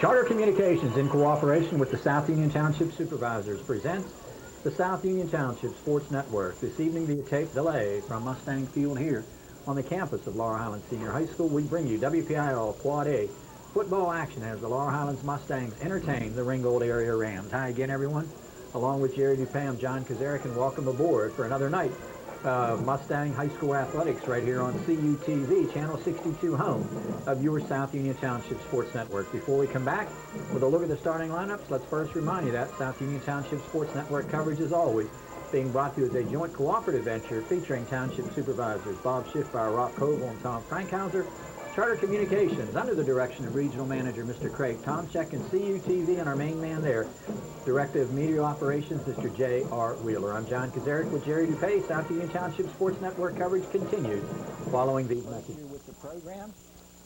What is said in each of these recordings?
Charter Communications, in cooperation with the South Union Township Supervisors, presents the South Union Township Sports Network. This evening, via tape delay from Mustang Field here on the campus of Laurel Highlands Senior High School, we bring you WPIL Quad A football action as the Laurel Highlands Mustangs entertain the Ringgold area Rams. Hi again, everyone. Along with Jerry DuPay, I'm John Kazarick, and welcome aboard for another night of Mustang High School Athletics right here on CUTV, Channel 62, home of your South Union Township Sports Network. Before we come back with a look at the starting lineups, let's first remind you that South Union Township Sports Network coverage is always being brought to you as a joint cooperative venture featuring Township Supervisors Bob Schiffbauer, Rock Koval, and Tom Frankhauser. Charter Communications, under the direction of Regional Manager Mr. Craig Tomczyk, and CUTV and our main man there, Director of Media Operations, Mr. J.R. Wheeler. I'm John Kazarick with Jerry DuPay. South Union Township Sports Network coverage continues following these messages. With the program,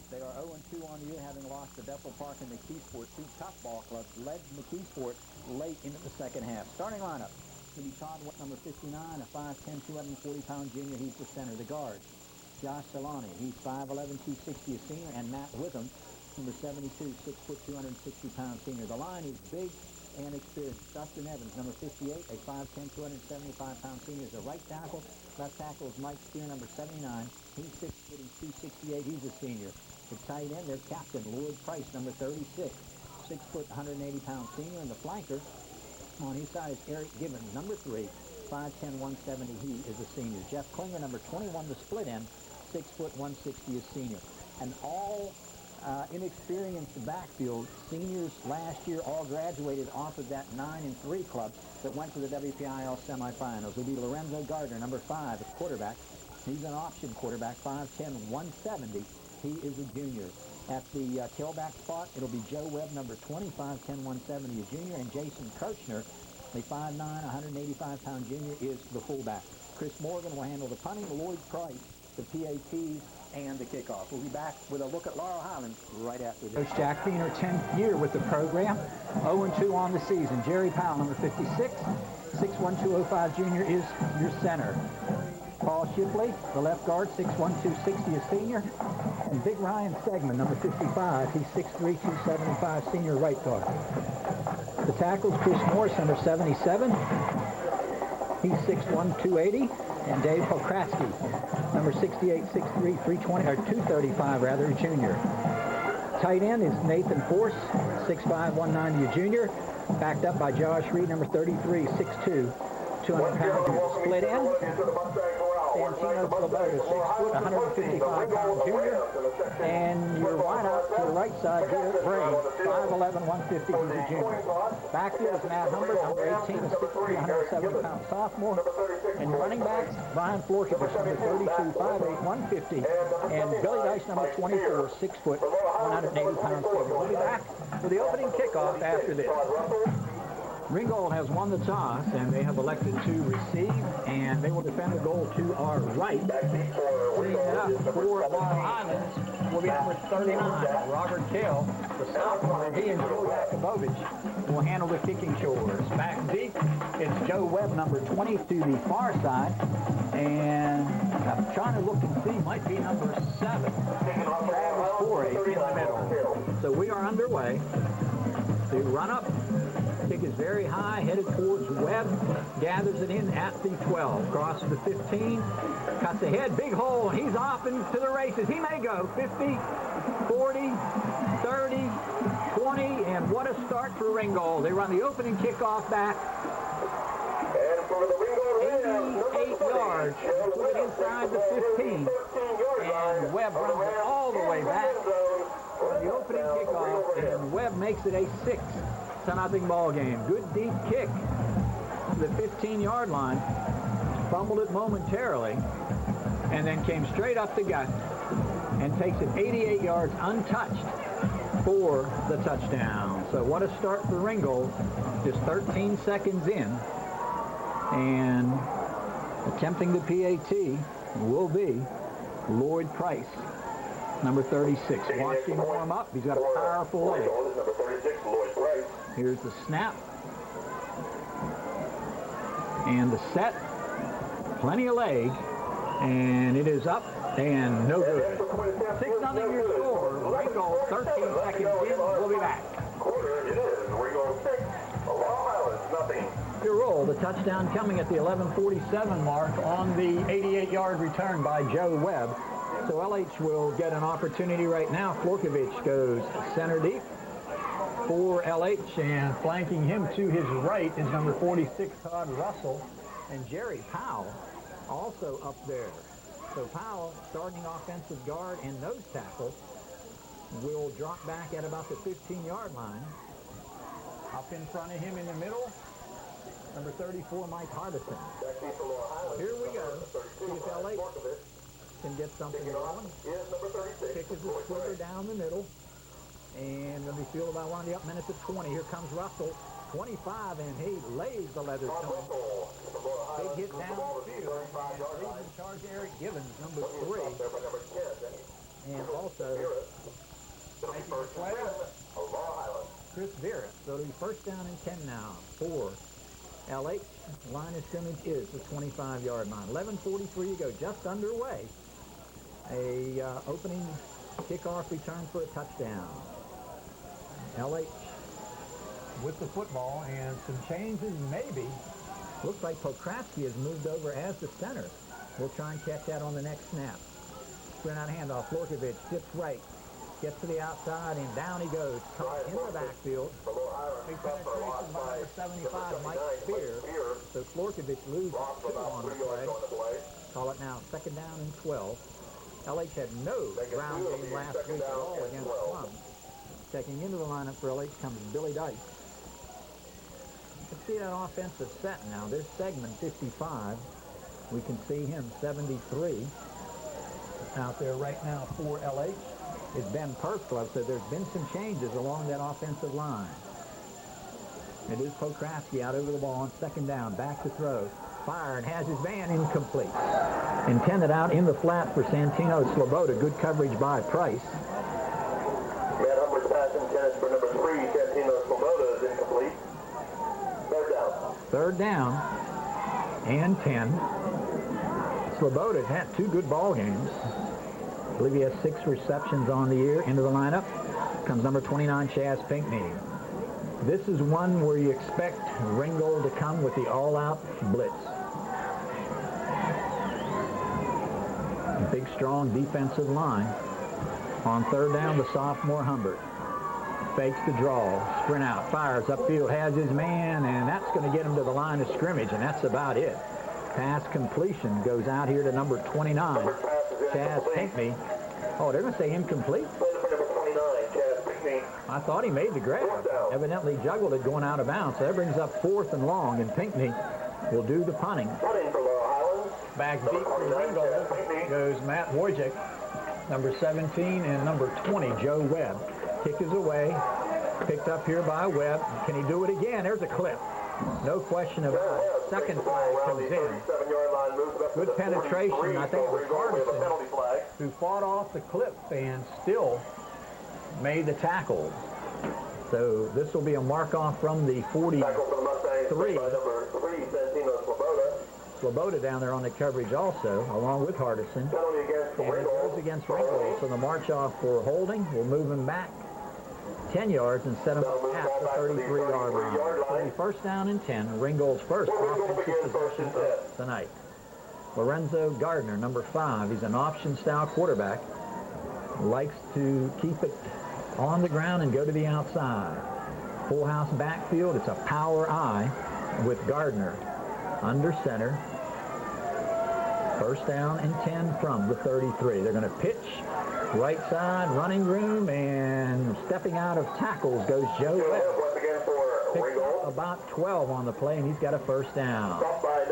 they are 0-2 on the year, having lost to Bethel Park and McKeesport. Two top ball clubs led McKeesport late into the second half. Starting lineup, going to be Todd Witt, number 59, a 5'10", 240-pound junior. He's the center. The guard, Josh Solani, he's 5'11", 260, a senior, and Matt Witham, number 72, 6', 260-pound senior. The line is big and experienced. Dustin Evans, number 58, a 5'10", 275-pound senior, is the right tackle. Left tackle is Mike Spear, number 79. He's 6', 268. He's a senior. The tight end, their captain, Lloyd Price, number 36, 6', 180-pound senior, and the flanker on his side is Eric Gibbons, number 3, 5'10", 170. He is a senior. Jeff Klinger, number 21, the split end, 6', 160, a senior. And all inexperienced backfield seniors last year all graduated off of that 9-3 club that went to the WPIL semifinals. It'll be Lorenzo Gardner, number 5, a quarterback. He's an option quarterback, 5'10", 170. He is a junior. At the tailback spot, it'll be Joe Webb, number 20, 5'10", 170, a junior, and Jason Kirchner, a 5'9", 185-pound junior, is the fullback. Chris Morgan will handle the punting, Lloyd Price, the PATs, and the kickoff. We'll be back with a look at Laurel Highlands right after this. Coach Jack Beaner, 10th year with the program, 0-2 on the season. Jerry Powell, number 56, 6'1", 205 junior, is your center. Paul Shipley, the left guard, 6'1", 260, a senior. And Big Ryan Stegman, number 55, he's 6'3", 275, senior right guard. The tackles, Chris Morris, number 77, he's 6'1", 280. And Dave Pokratsky, number 68, 6'3", 320, or 235 rather, junior. Tight end is Nathan Force, 6'5", 190, a junior, backed up by Josh Reed, number 33, 6'2", 200-pound. Split end, Santino Sloboda, 6', 155-pound junior. And your wideout to the right side, Garrett Bray, 5'11", 150, he's a junior. Backfield is Matt Humbert, number 18, a 6'3", 170-pound sophomore. And running backs, Brian Florkevich, number 32, 5'8", 150. And Billy Dice, number 24, 6', 180-pound senior. We'll be back for the opening kickoff after this. Ringgold has won the toss, and they have elected to receive, and they will defend the goal to our right. Bringing it up for Laurel Highlands will be number 39, Robert Kell, the sophomore. He and Joe Yakubovich will handle the kicking chores. Back deep, it's Joe Webb, number 20, to the far side, and I'm trying to look and see, might be number 7, Travis Forey, in the middle. So we are underway. The run-up. Kick is very high, headed towards Webb, gathers it in at the 12, crosses the 15, cuts ahead, big hole, he's off into the races. He may go 50, 40, 30, 20, and what a start for Ringgold. They run the opening kickoff back, 88 yards, put it inside the 15, and Webb runs it all the way back for the opening kickoff, and Webb makes it a 6-0 ball game. Good deep kick to the 15-yard line. Fumbled it momentarily and then came straight up the gut and takes it 88 yards untouched for the touchdown. So what a start for Ringgold. Just 13 seconds in. And attempting the PAT will be Lloyd Price, number 36. Watch him warm up. He's got a powerful leg. Here's the snap. And the set. Plenty of leg. And it is up and no good. 6-0 your score. Ringgold, 13 seconds in. We'll be back. Here it is. Ringgold Sept, Laurel Highlands, nothing. Your roll, the touchdown coming at the 11:47 mark on the 88-yard return by Joe Webb. So LH will get an opportunity right now. Florkovich goes center deep for LH, and flanking him to his right is number 46, Todd Russell, and Jerry Powell also up there. So Powell, starting offensive guard and nose tackle, will drop back at about the 15-yard line. Up in front of him in the middle, number 34, Mike Hardison. Here we go. See if LH can get something going. Kick is a squibber down the middle. And let me feel about one of the up minutes at 20. Here comes Russell, 25, and he lays the leather stone. Big hit down the field. And leads in charge Eric Givens, number 3. And also making the play, Chris Vera. So the first down and 10 now for LH. Line of scrimmage is the 25-yard line. 11:43 to go, just underway. A opening kickoff return for a touchdown. LH with the football and some changes maybe. Looks like Pokraski has moved over as the center. We'll try and catch that on the next snap. Sprint out handoff. Florkovich dips right. Gets to the outside, and down he goes. Caught in the backfield. Big penetration by number 75, Mike Spear. So Florkovich loses 2 on the play. Call it now second down and 12. LH had no ground game last week at all against Plum. Checking into the lineup for LH comes Billy Dice. Let's see that offensive set now. There's segment 55. We can see him 73. Out there right now for LH is Ben Persklov, so there's been some changes along that offensive line. It is Pokraski out over the ball on second down. Back to throw. Fire and has his man incomplete. Intended out in the flat for Santino Sloboda. Good coverage by Price. Matt Hubbard's pass intended for number 3, Santino Sloboda, is incomplete. Third down. Third down and 10. Sloboda's had 2 good ball games. I believe he has 6 receptions on the year. Into the lineup comes number 29, Chaz Pinkney. This is one where you expect Ringgold to come with the all-out blitz. Big, strong defensive line. On third down, the sophomore Humbert fakes the draw, sprint out, fires upfield, has his man, and that's going to get him to the line of scrimmage, and that's about it. Pass completion goes out here to number 29, Chaz Pinkney. Oh, they're going to say incomplete? I thought he made the grab. Evidently juggled it going out of bounds, so that brings up 4th and long, and Pinkney will do the punting. Back deep for Ringgold goes Matt Wojcik, number 17, and number 20, Joe Webb. Kick is away, picked up here by Webb. Can he do it again? There's a clip. No question about it. Second flag comes in. Good penetration. I think it was Hardison who fought off the clip and still made the tackle. So this will be a mark-off from the 43. Sloboda down there on the coverage also, along with Hardison. And it goes against Ringgold. So the march-off for holding will move him back 10 yards and set him at the 33-yard line. So the first down and 10, Ringgold's first offensive possession of the night. Lorenzo Gardner, number 5. He's an option-style quarterback. Likes to keep it on the ground and go to the outside. Full house backfield. It's a power I with Gardner under center. First down and 10 from the 33. They're going to pitch right side, running room, and stepping out of tackles goes Joe Webb. Picked up about 12 on the play, and he's got a first down. Fry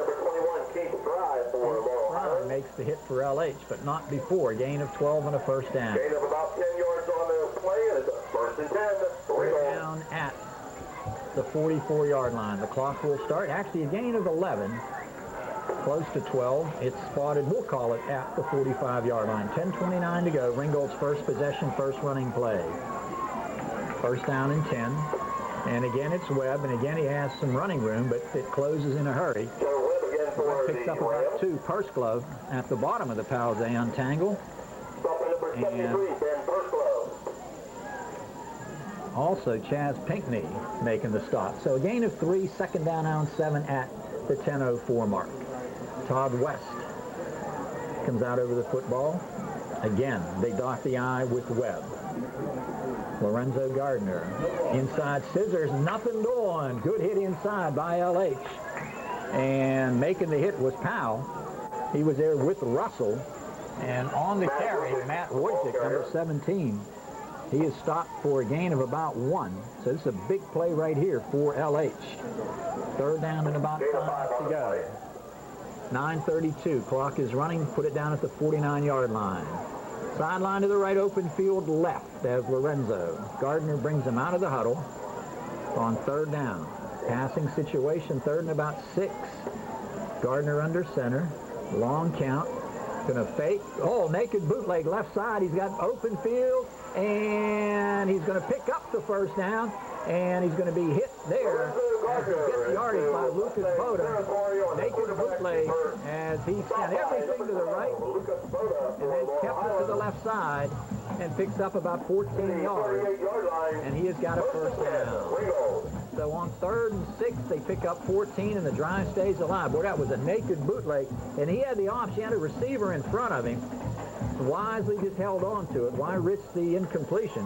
makes the hit for LH, but not before. Gain of 12 and a first down. Gain of about 10 yards on the play, and it's a first and 10. Down at the 44-yard line. The clock will start. Actually, a gain of 11. Close to 12. It's spotted, we'll call it, at the 45-yard line. 10:29 to go. Ringgold's first possession, first running play. First down and 10. And again, it's Webb, and again, he has some running room, but it closes in a hurry. Webb picks up about 2. Persklov at the bottom of the Palzan tangle. And also Chaz Pinkney making the stop. So a gain of 3, second down now and 7 at the 10:04 mark. Todd West comes out over the football. Again, they dot the I with Webb. Lorenzo Gardner, inside scissors, nothing doing. Good hit inside by LH. And making the hit was Powell. He was there with Russell. And on the carry, Matt Wojcik, number 17. He is stopped for a gain of about 1. So this is a big play right here for LH. Third down and about 5 to go. 9:32. Clock is running. Put it down at the 49-yard line. Sideline to the right, open field left as Lorenzo. Gardner brings him out of the huddle on third down. Passing situation, third and about 6. Gardner under center. Long count. Going to fake. Oh, naked bootleg left side. He's got open field, and he's going to pick up the first down, and he's going to be hit there as he gets yardage by Lucas Boda. Naked bootleg as he sent everything to the right and then kept it to the left side and picks up about 14 yards, and he has got a first down. So on 3rd and 6, they pick up 14, and the drive stays alive. Boy, that was a naked bootleg, and he had the option. He had a receiver in front of him. Wisely just held on to it. Why risk the incompletion?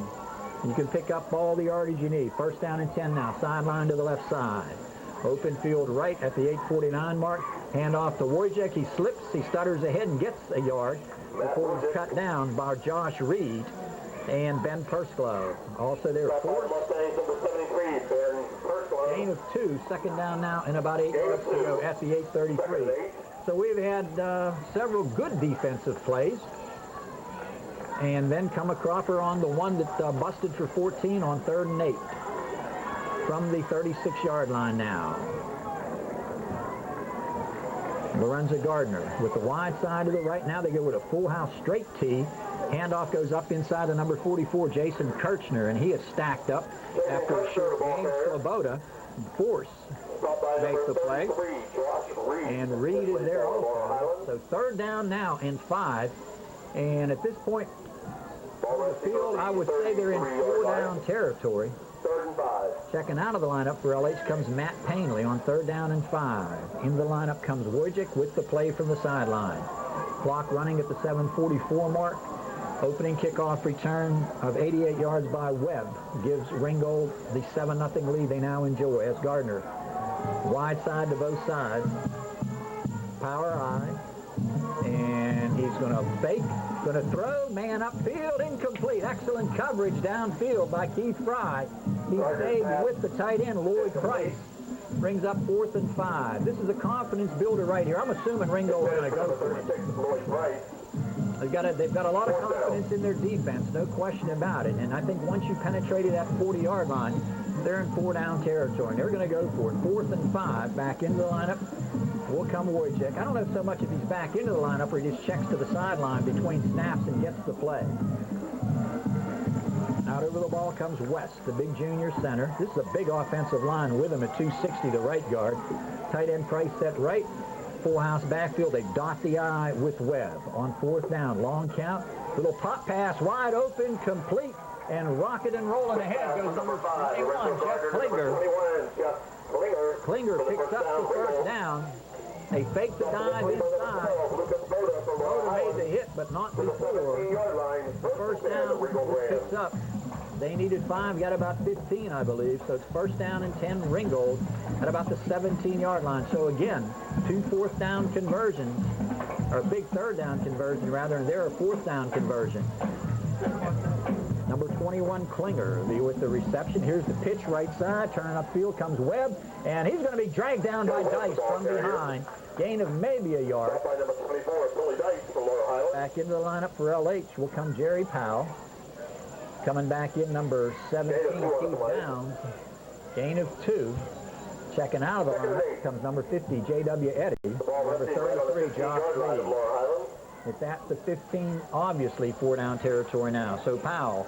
You can pick up all the yardage you need. First down and 10 now. Sideline to the left side. Open field right at the 8:49 mark. Hand off to Wojcik. He slips. He stutters ahead and gets a yard before he's cut down by Josh Reed and Ben Persglove. Also there, Force. Gain of 2. Second down now and about 8 yards to go at the 8:33. So we've had several good defensive plays. And then come a cropper on the one that busted for 14 on 3rd and 8 from the 36-yard line now. Lorenzo Gardner with the wide side to the right. Now they go with a full house straight tee. Handoff goes up inside the number 44, Jason Kirchner, and he is stacked up after a short game. Sloboda, Force makes the play, and Reed is there also. So third down now and 5, and at this point on the field, I would say they're in 4-down territory. Checking out of the lineup for LH comes Matt Painley on 3rd down and 5. In the lineup comes Wojcik with the play from the sideline. Clock running at the 7:44 mark. Opening kickoff return of 88 yards by Webb gives Ringgold the 7-0 lead they now enjoy as Gardner wide side to both sides. Power high. And he's going to fake. Going to throw. Man upfield. Incomplete. Excellent coverage downfield by Keith Fry. He saved with the tight end, Lloyd Price. Brings up 4th and 5. This is a confidence builder right here. I'm assuming Ringgold is going to go for it. They've got a lot of confidence in their defense, no question about it. And I think once you penetrated that 40-yard line, they're in 4-down territory. And they're going to go for it. 4th and 5. Back into the lineup will come Wojcik. I don't know so much if he's back into the lineup or he just checks to the sideline between snaps and gets the play. Out over the ball comes West, the big junior center. This is a big offensive line with him at 260, the right guard. Tight end Price set right. Full house backfield. They dot the I with Webb. On 4th down, long count. Little pop pass, wide open, complete, and rocket and rolling ahead goes number 21, Jeff Klinger. Klinger picks up the first down. They fake the dive inside. Boda made the hit, but not before. The first down was picked up. They needed 5, got about 15, I believe. So it's first down and 10, Ringgold at about the 17-yard line. So again, 2 4th-down conversions, or a big 3rd-down conversion rather, and they're a 4th-down conversion. Number 21, Klinger with the reception. Here's the pitch right side. Turning upfield comes Webb, and he's going to be dragged down by Dice from behind. Gain of maybe a yard. Back into the lineup for LH will come Jerry Powell. Coming back in, number 17, Keith Downs. Gain of 2. Checking out of the lineup comes number 50, J.W. Eddy. Number 33, Josh Reed. It's at the 15, obviously 4-down territory now. So Powell,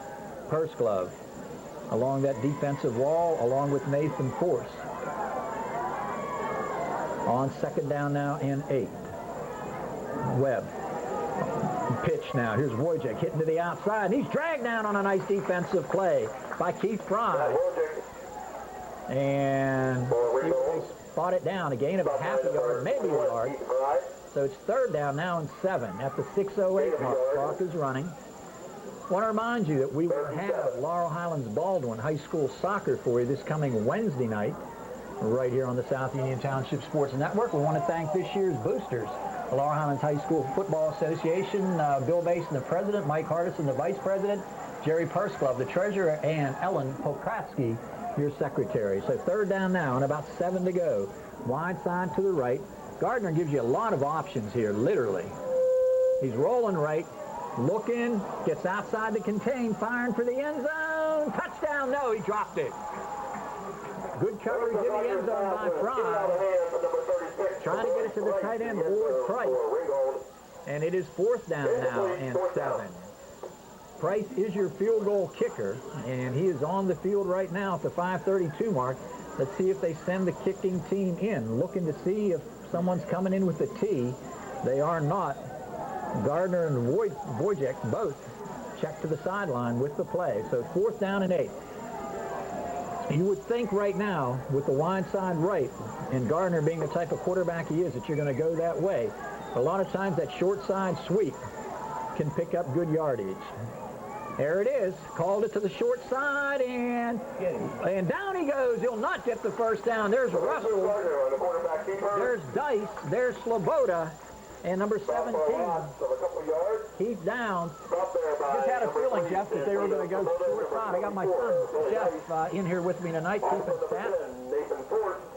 Persglove, along that defensive wall, along with Nathan Force. On 2nd down now and 8. Webb Pitch now. Here's Wojcik hitting to the outside. And he's dragged down on a nice defensive play by Keith Fry. And they spot it down. A gain of a half a yard, maybe a yard. So it's third down now and 7 at the 6:08 mark. Clock is running. I want to remind you that we will have Laurel Highlands Baldwin High School soccer for you this coming Wednesday night right here on the South Union Township Sports Network. We want to thank this year's boosters, the Laurel Highlands High School Football Association, Bill Basin, the president, Mike Hardison, the vice president, Jerry Pursglove, the treasurer, and Ellen Pokratsky, your secretary. So third down now and about 7 to go. Wide side to the right. Gardner gives you a lot of options here, literally. He's rolling right, looking, gets outside the contain, firing for the end zone. Touchdown, no, he dropped it. Good coverage in the end zone by Fry. Trying to get it to the tight end, Ward Price. And it is fourth down now and 7. Price is your field goal kicker, and he is on the field right now at the 5:32 mark. Let's see if they send the kicking team in. Looking to see if someone's coming in with the tee. They are not. Gardner and Wojcik both check to the sideline with the play. So fourth down and 8. You would think right now, with the wide side right, and Gardner being the type of quarterback he is, that you're going to go that way. A lot of times that short side sweep can pick up good yardage. There it is. Called it to the short side, and down he goes. He'll not get the first down. There's Russell. There's Dice. There's Sloboda. And number 17, Keith Downs. Just had a feeling, Jeff, that they were going to go short side. I got my son, Jeff, in here with me tonight, keeping stat.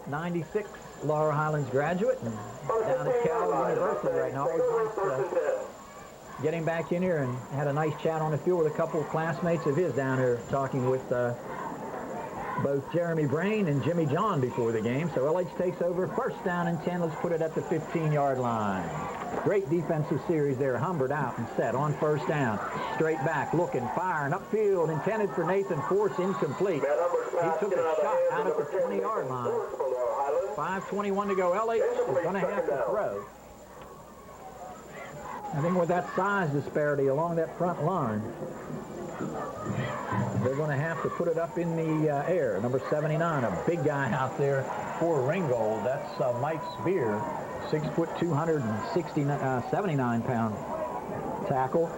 96 Laurel Highlands graduate, and down at Cal University right now. Always nice getting back in here, and had a nice chat on the field with a couple of classmates of his down here, talking with both Jeremy Brain and Jimmy John before the game. So LH takes over, first down and 10. Let's put it at the 15-yard line. Great defensive series there. Humbert out and set on first down. Straight back, looking, firing, upfield, intended for Nathan Force, incomplete. He took a shot out at the 20-yard line. 5:21 to go. LH is going to have to throw. I think with that size disparity along that front line, they're going to have to put it up in the air. Number 79, a big guy out there for Ringgold. That's Mike Spear, 6 foot 279-pound tackle.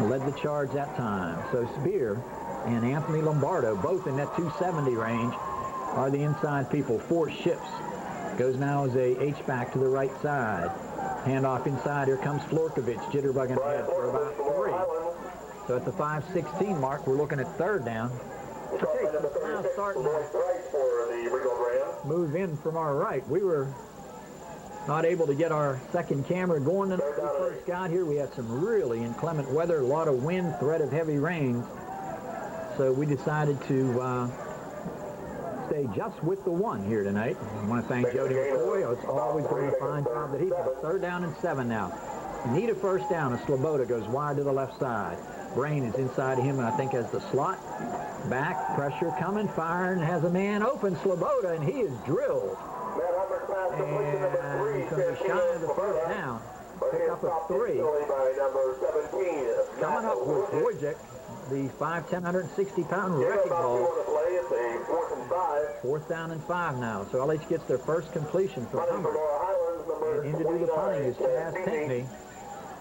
Led the charge that time. So Spear and Anthony Lombardo, both in that 270 range, are the inside people. Force shifts. Goes now as a H-back to the right side. Handoff inside. Here comes Florkovich, jitterbugging ahead for about 3. So at the 5:16 mark, we're looking at third down. Okay, so now starting to move in from our right. We were not able to get our second camera going when we first got here. We had some really inclement weather, a lot of wind, threat of heavy rains. So we decided to stay just with the one here tonight. I want to thank Jody McCoy. It's always doing a fine job that he does. Third down and 7 now. Need a first down. A Sloboda goes wide to the left side. Brain is inside of him, I think, as the slot. Back, pressure coming, firing, has a man open, Sloboda, and he is drilled. And he's going to be shy of the first down. Pick up a 3. Coming up with Wojcik, the 5'10", 160-pound wrecking ball. Fourth down and 5 now. So LH gets their first completion from Humbert. And in to do the punting is Chaz Pinkney.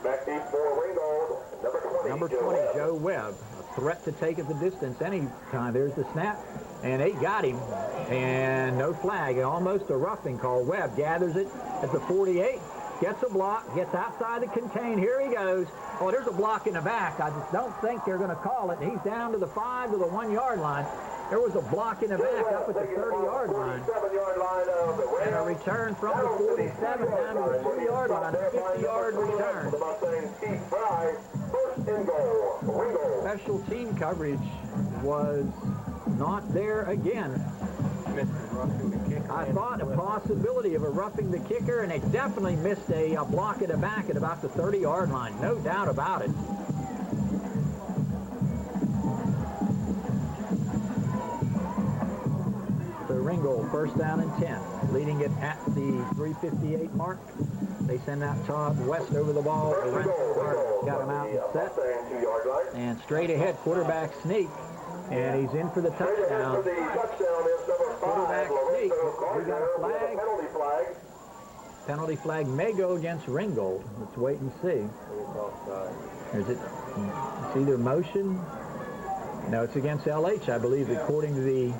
Back deep for Ringgold, number 20, Joe Webb. A threat to take at the distance any time. There's the snap, and they got him. And no flag, almost a roughing call. Webb gathers it at the 48, gets a block, gets outside the contain. Here he goes. Oh, there's a block in the back. I just don't think they're going to call it. He's down to the 5 to the 1-yard line. There was a block in the back up at the 30-yard line. And a return from the 47 down to the 40-yard line. A 50-yard return. Special team coverage was not there again. I thought a possibility of a roughing the kicker, and they definitely missed a block in the back at about the 30-yard line. No doubt about it. So Ringgold first down and 10. Leading it at the 3:58 mark. They send out Todd West over the ball. Ringgold got him out and set. And straight ahead, quarterback sneak. And he's in for the touchdown. Quarterback sneak. We got a flag. Penalty flag may go against Ringgold. Let's wait and see. Is it? It's either motion. No, it's against LH, I believe, according to the.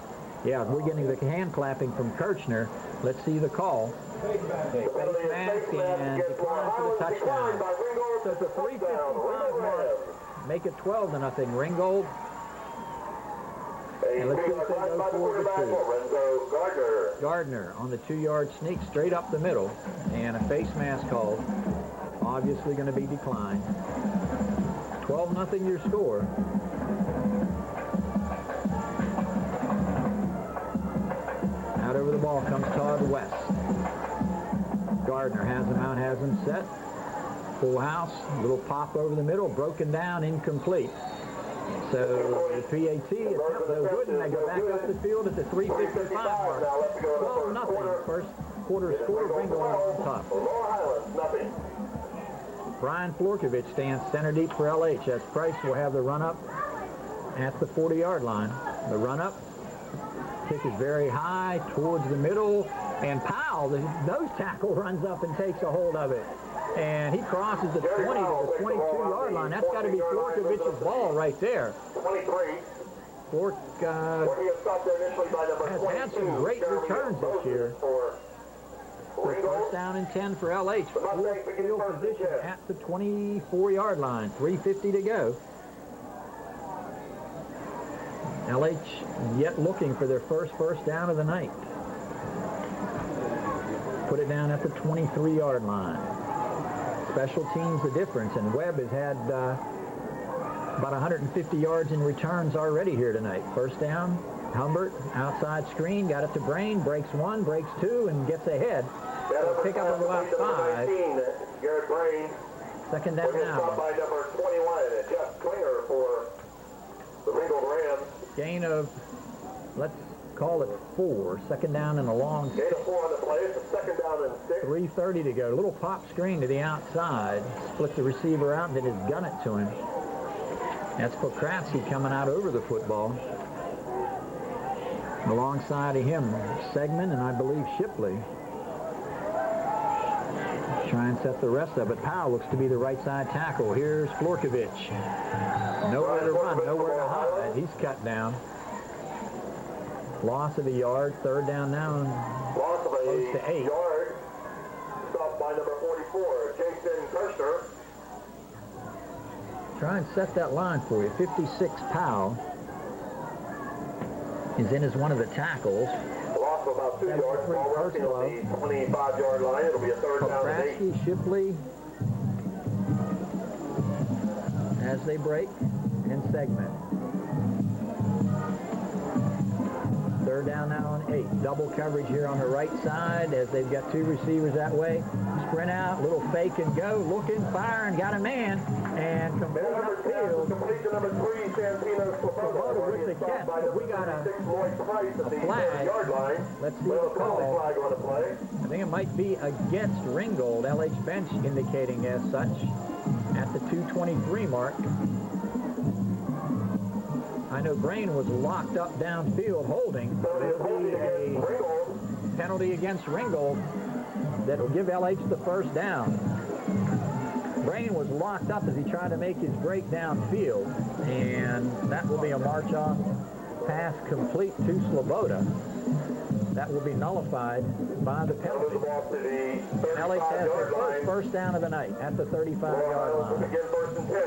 Yeah, we're getting the hand clapping from Kirchner. Let's see the call. Face mask and decline for the touchdown. So it's a 3:55 mark. Make it 12-0. Ringgold. And let's see if they go for the two. Gardner on the 2-yard sneak straight up the middle. And a face mask call. Obviously going to be declined. 12-0 your score. Out over the ball comes Todd West. Gardner has him out, has him set. Full house, little pop over the middle, broken down, incomplete. So the PAT is not so good, and they go back up the field at the 3:55 mark. 12-0. First quarter score, Ringgold on top. Brian Florkovich stands center deep for LH as Price will have the run-up at the 40-yard line. The run-up. Kick is very high towards the middle, and Powell, the nose tackle, runs up and takes a hold of it. And he crosses the 20 to the 22-yard line. That's got to be Florkovich's ball right there. 23. Flork has had some great returns this year. First down and 10 for LH. Fourth field position at the 24-yard line. 3:50 to go. LH yet looking for their first down of the night. Put it down at the 23-yard line. Special teams the difference, and Webb has had about 150 yards in returns already here tonight. First down, Humbert, outside screen, got it to Brain, breaks one, breaks two, and gets ahead. Pick up of about 5. Garrett Brain. Second down now. By number 21, Jeff Klinger for the Ringgold Rams. Gain of, let's call it 4. Second down and a long. Gain of 4 on the play. It's a second down and 6. 3:30 to go. A little pop screen to the outside. Split the receiver out and then just gun it to him. That's Pokratsky coming out over the football. Alongside of him, Segman and I believe Shipley. Try and set the rest of it. Powell looks to be the right side tackle. Here's Florkovich. Nowhere to run, nowhere to hide. He's cut down. Loss of a yard. Third down now. Loss of Close to 8. yard. Stopped by number 44, Jason Kirshner. Try and set that line for you. 56 Powell is in as one of the tackles. Loss of about 2 yards. Ball resting on the 25-yard line. It'll be a third down and 8. Pokratsky, Shipley, as they break, and Segment. Third down now on 8. Double coverage here on the right side as they've got 2 receivers that way. Sprint out, little fake and go, looking, firing, got a man, and complete upfield. Complete to number 3, Santino Swoboda with the catch, but we got a flag. Yard line. Let's see the call. Flag on the play. I think it might be against Ringgold. LH bench indicating as such at the 2:23 mark. I know Brain was locked up downfield holding. It'll be a penalty against Ringgold that will give LH the first down. Brain was locked up as he tried to make his break downfield, and that will be a march-off pass complete to Swoboda. That will be nullified by the penalty. LH has their first down of the night at the 35-yard line. Again, first and 10.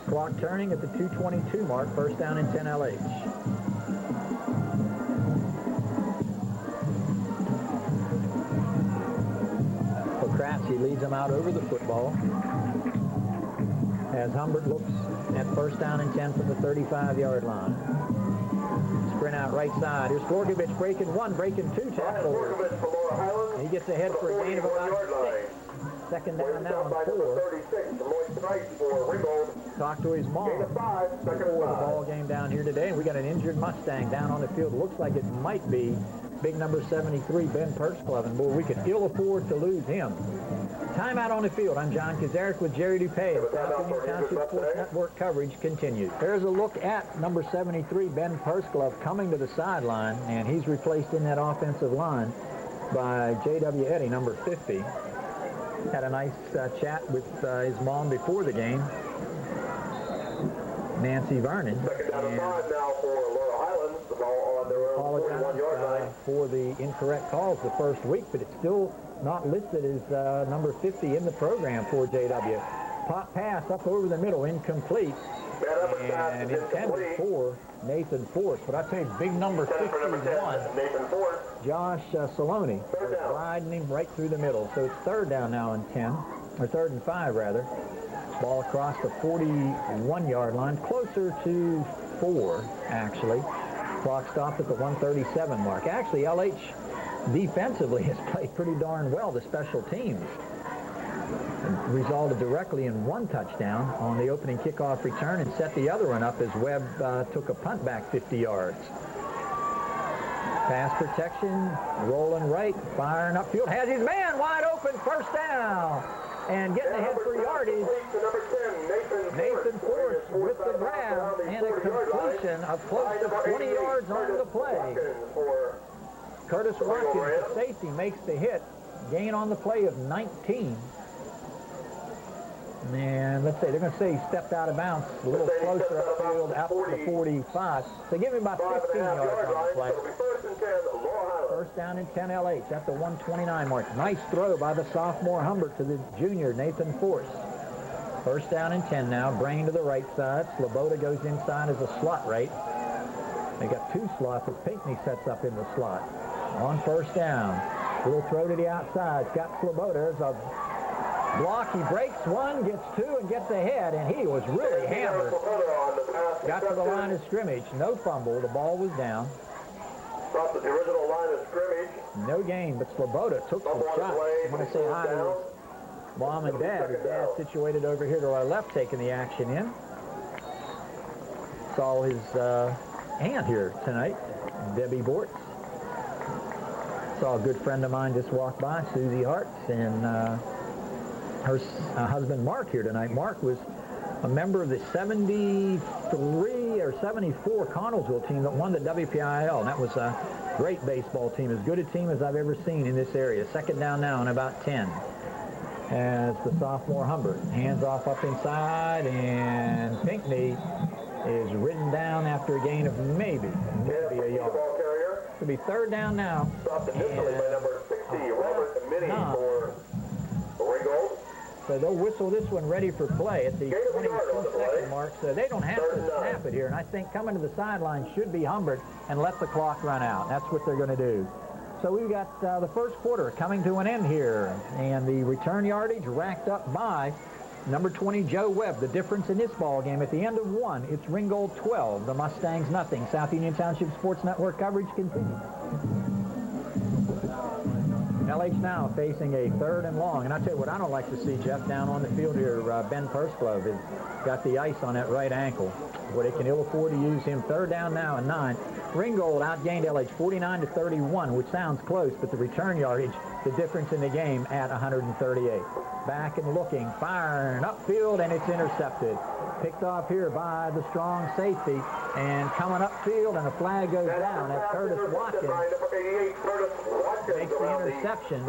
Clock turning at the 2:22 mark. First down and 10 LH. Pokratsky leads them out over the football as Humbert looks at first down and 10 from the 35-yard line. Sprint out right side. Here's Florkovich breaking 1, breaking 2 tackles. He gets ahead for a gain of about 6. Second down now on 4. Talk to his mom before the ball game down here today, and we got an injured Mustang down on the field. Looks like it might be big number 73, Ben Pertzclub, and boy, we could ill afford to lose him. Timeout on the field. I'm John Kazarek with Jerry Dupay, and South Union Township Sports Network coverage continues. There's a look at number 73, Ben Pertzclub, coming to the sideline, and he's replaced in that offensive line by J.W. Eddy, number 50. Had a nice chat with his mom before the game, Nancy Vernon. Second down and 5 now for Laurel Highlands. The ball on their own 41-yard line. For the incorrect calls the first week, but it's still not listed as number 50 in the program for JW. Pop pass up over the middle, incomplete, and intended for Nathan Force. But I tell you, big number 51, Nathan Force. Josh Saloni, riding him right through the middle. So it's third down now and 10, or third and 5 rather. Ball across the 41-yard line, closer to 4 actually. Clock stopped at the 137 mark. Actually, LH defensively has played pretty darn well, the special teams. It resulted directly in one touchdown on the opening kickoff return and set the other one up as Webb took a punt back 50 yards. Pass protection, rolling right, firing upfield, has his man wide open, first down. And getting ahead for yardage, Nathan Force with the grab and a completion of close to 20 yards on the play. Curtis Watkins, the safety, makes the hit. Gain on the play of 19. And let's say, they're going to say he stepped out of bounds a little closer upfield, out to the 45. So give him about 15 yards on the play. First down and 10 LH at the 129 mark. Nice throw by the sophomore Humbert to the junior Nathan Force. First down and 10 now. Brain to the right side. Sloboda goes inside as a slot right. They got two slots as Pinckney sets up in the slot. On first down. Little throw to the outside. Scott Sloboda. There's a block. He breaks one, gets two, and gets ahead, and he was really hammered. Got to the line of scrimmage. No fumble. The ball was down. Stopped at the original line of scrimmage. No gain, but Sloboda took some shots. I want to say hi to his mom and dad. His dad situated over here to our left, taking the action in. Saw his aunt here tonight, Debbie Bortz. Saw a good friend of mine just walk by, Susie Hartz, and her husband Mark here tonight. Mark was a member of the 73 or 74 Connellsville team that won the WPIL, and that was a great baseball team, as good a team as I've ever seen in this area. Second down now and about 10 as the sophomore Humbert hands off up inside, and Pinckney is ridden down after a gain of maybe a yard. It'll be third down now. Stopped initially by number 60, Robert Minnie for Ringgold. So they'll whistle this one ready for play at the 22-second mark, so they don't have to snap it here. And I think coming to the sideline should be Humbert and let the clock run out. That's what they're going to do. So we've got the first quarter coming to an end here, and the return yardage racked up by number 20, Joe Webb. The difference in this ball game, at the end of one, it's Ringgold 12, the Mustangs nothing. South Union Township Sports Network coverage continues. LH now facing a third and long. And I tell you what I don't like to see, Jeff, down on the field here, Ben Pertzclub has got the ice on that right ankle. But they can ill afford to use him. Third down now and 9. Ringgold outgained LH 49-31, which sounds close, but the return yardage, the difference in the game at 138. Back and looking, firing upfield, and it's intercepted. Picked off here by the strong safety, and coming upfield, and a flag goes down. That's Curtis Watkins. Makes the interception at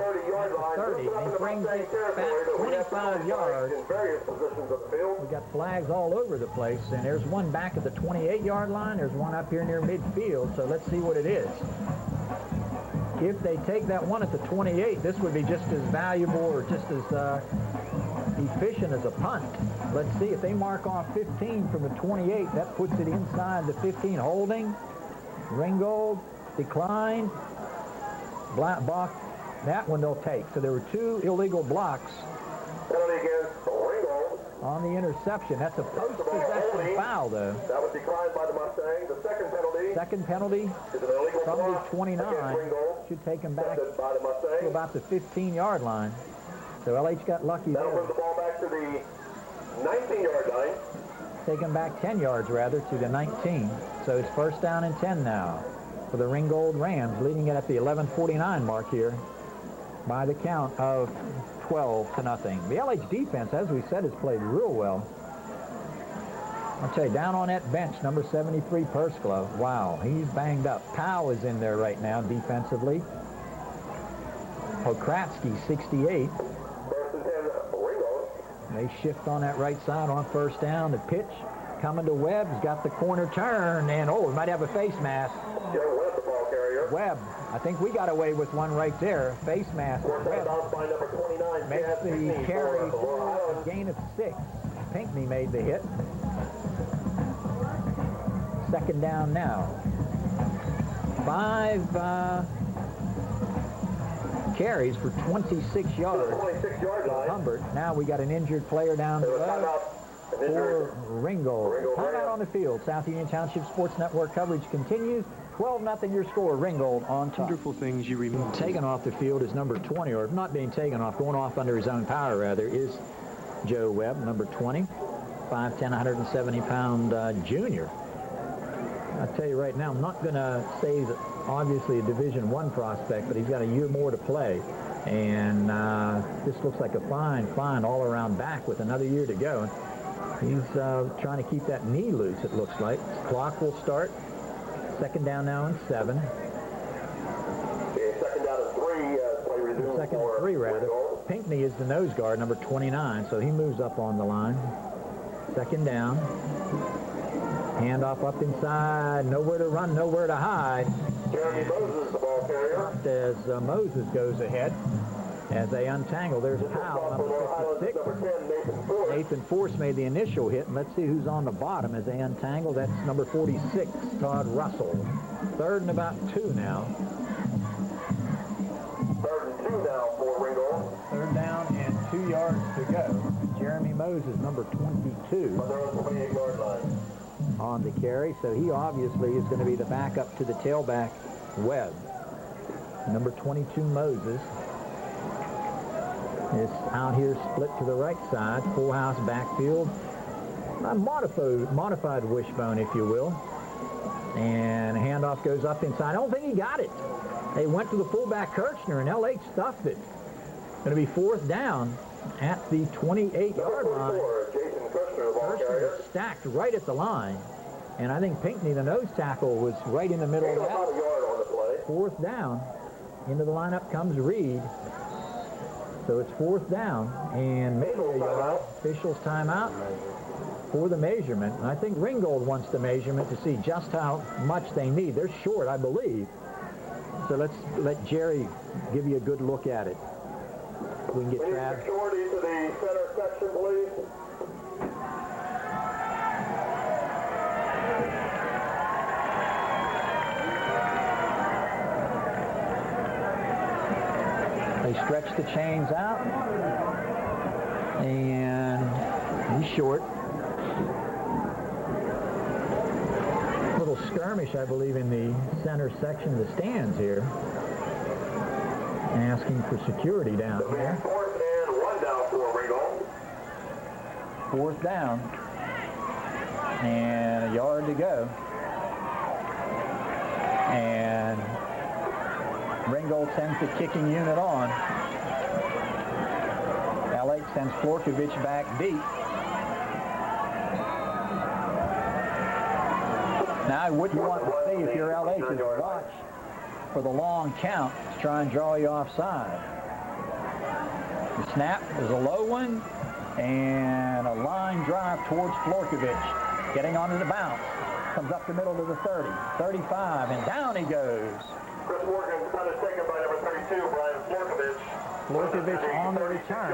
the 30, and he brings it back 25 yards. We got flags all over the place, and there's one back at the 28-yard line. There's one up here near midfield, so let's see what it is. If they take that one at the 28, this would be just as valuable or just as efficient as a punt. Let's see if they mark off 15 from the 28. That puts it inside the 15. Holding. Ringgold declined. Block. That one they'll take. So there were two illegal blocks on the interception. That's a post-possession foul, though. That was declined by the Mustangs. The second penalty is an illegal from the 29. Should take him back to about the 15-yard line. So LH got lucky there. That'll bring the ball back to the 19-yard line. Take him back 10 yards, rather, to the 19. So it's first down and 10 now. for the Ringgold Rams, leading it at the 11:49 mark here by the count of 12-0. The LH defense, as we said, has played real well. I'll tell you, down on that bench, number 73, Pursglove. Wow, he's banged up. Powell is in there right now defensively. Pokratsky, 68. They shift on that right side on first down. The pitch coming to Webb. He's got the corner turn, and oh, we might have a face mask. Webb, the ball carrier. Webb, I think we got away with one right there. Face mask. Webb makes the carry, a gain of 6. Pinckney made the hit. Second down now. 5 carries for 26 yards. 26-yard line. Humbert. Now we got an injured player down below for Ringgold. Timeout on the field. South Union Township Sports Network coverage continues. 12-0 your score. Ringgold on top. Wonderful things you remember. Taken off the field is number 20, or not being taken off, going off under his own power rather, is Joe Webb, number 20. 5'10", 170-pound junior. I tell you right now, I'm not going to say he's obviously a Division I prospect, but he's got a year more to play. And this looks like a fine all-around back with another year to go. He's trying to keep that knee loose, it looks like. Clock will start. Second down now and 7. Okay, second down and 3. Play resumes. Second and 3, rather. Pinckney is the nose guard, number 29, so he moves up on the line. Second down. Handoff up inside. Nowhere to run, nowhere to hide. Jeremy Moses, the ball carrier. As Moses goes ahead, as they untangle, there's Powell, number 56. Number 10, Nathan Force. Nathan Force made the initial hit, and let's see who's on the bottom as they untangle. That's number 46, Todd Russell. Third and about 2 now. Third and 2 now for Ringgold. Third down and 2 yards to go. Jeremy Moses, number 22. On their own 28-yard line. On the carry, so he obviously is going to be the backup to the tailback, Webb. Number 22, Moses, is out here split to the right side, full house backfield, a modified wishbone, if you will. And handoff goes up inside. I don't think he got it. They went to the fullback Kirchner, and LH stuffed it. Going to be fourth down at the 28-yard line. Kirchner is stacked right at the line. And I think Pinckney, the nose tackle, was right in the middle of that. Fourth down. Into the lineup comes Reed. So it's fourth down. And maybe a yard. Officials timeout for the measurement. And I think Ringgold wants the measurement to see just how much they need. They're short, I believe. So let's let Jerry give you a good look at it. We can get Trav. Security to the center section, please. They stretch the chains out, and he's short. Little skirmish, I believe, in the center section of the stands here. Asking for security down here. Fourth and 1 down for Ringgold. Fourth down, and a yard to go. And Ringgold sends the kicking unit on. LH sends Florkovich back deep. Now, what you want to see if you're LH is watch for the long count to try and draw you offside. The snap is a low one, and a line drive towards Florkovich. Getting onto the bounce. Comes up the middle to the 30, 35, and down he goes. Chris Morgan kind of taken by number 32, Brian Florkovich. Florkovich on the return.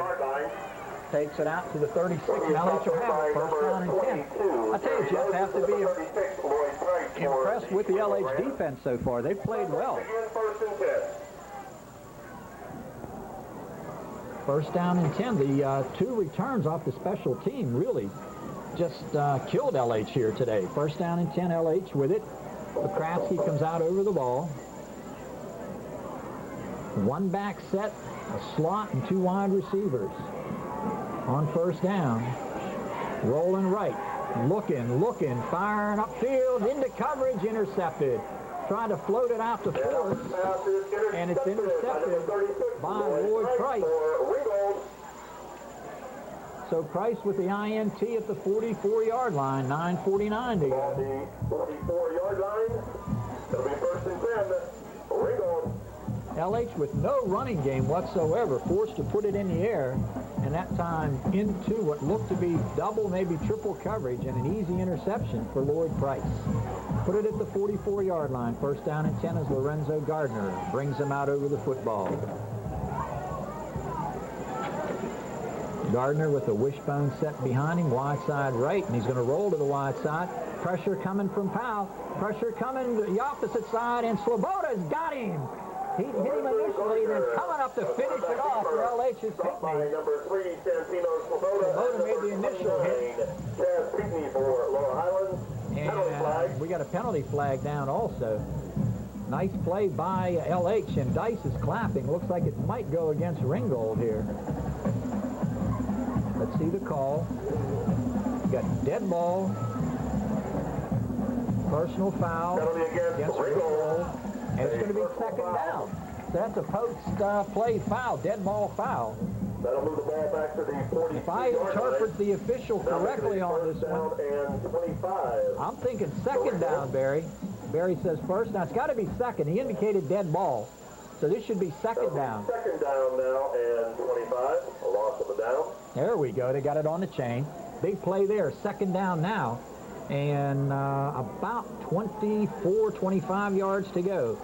Takes it out to the 36, and LH will have it. First down and 10. I tell you, Jeff, have to be impressed with the LH defense so far. They've played well. First down and 10. The 2 returns off the special team really just killed LH here today. First down and 10, LH with it. Pokratsky comes out over the ball. 1 back set, a slot, and 2 wide receivers. On first down, rolling right, looking, firing upfield, into coverage, intercepted. tried to float it out to fourth, and it's intercepted by Lloyd Price. So Price with the INT at the 44-yard line, 9:49 to go. The 44-yard line, it'll be 1st and 10. Ringgold. LH with no running game whatsoever, forced to put it in the air, and that time into what looked to be double, maybe triple coverage, and an easy interception for Lloyd Price. Put it at the 44-yard line. 1st down and 10 as Lorenzo Gardner brings him out over the football. Gardner with a wishbone set behind him, wide side right, and he's going to roll to the wide side. Pressure coming from Powell. Pressure coming to the opposite side, and Sloboda's got him. He hit him initially, then coming up to finish it off for LH's Pinckney. Sloboda made the initial hit. For Laurel Highlands. And we got a penalty flag down also. Nice play by LH, and Dice is clapping. Looks like it might go against Ringgold here. Let's see the call. We got dead ball. Personal foul against Ringgold. And it's going to be 2nd down. So that's a post-play foul, dead ball foul. That'll move the ball back to the 40. If I interpret the official correctly on this one, I'm thinking 2nd down, Barry. Barry says first. Now, it's got to be 2nd. He indicated dead ball. So this should be 2nd down. 2nd down now and 25. A loss of a down. There we go. They got it on the chain. Big play there. 2nd down now. And about 24, 25 yards to go.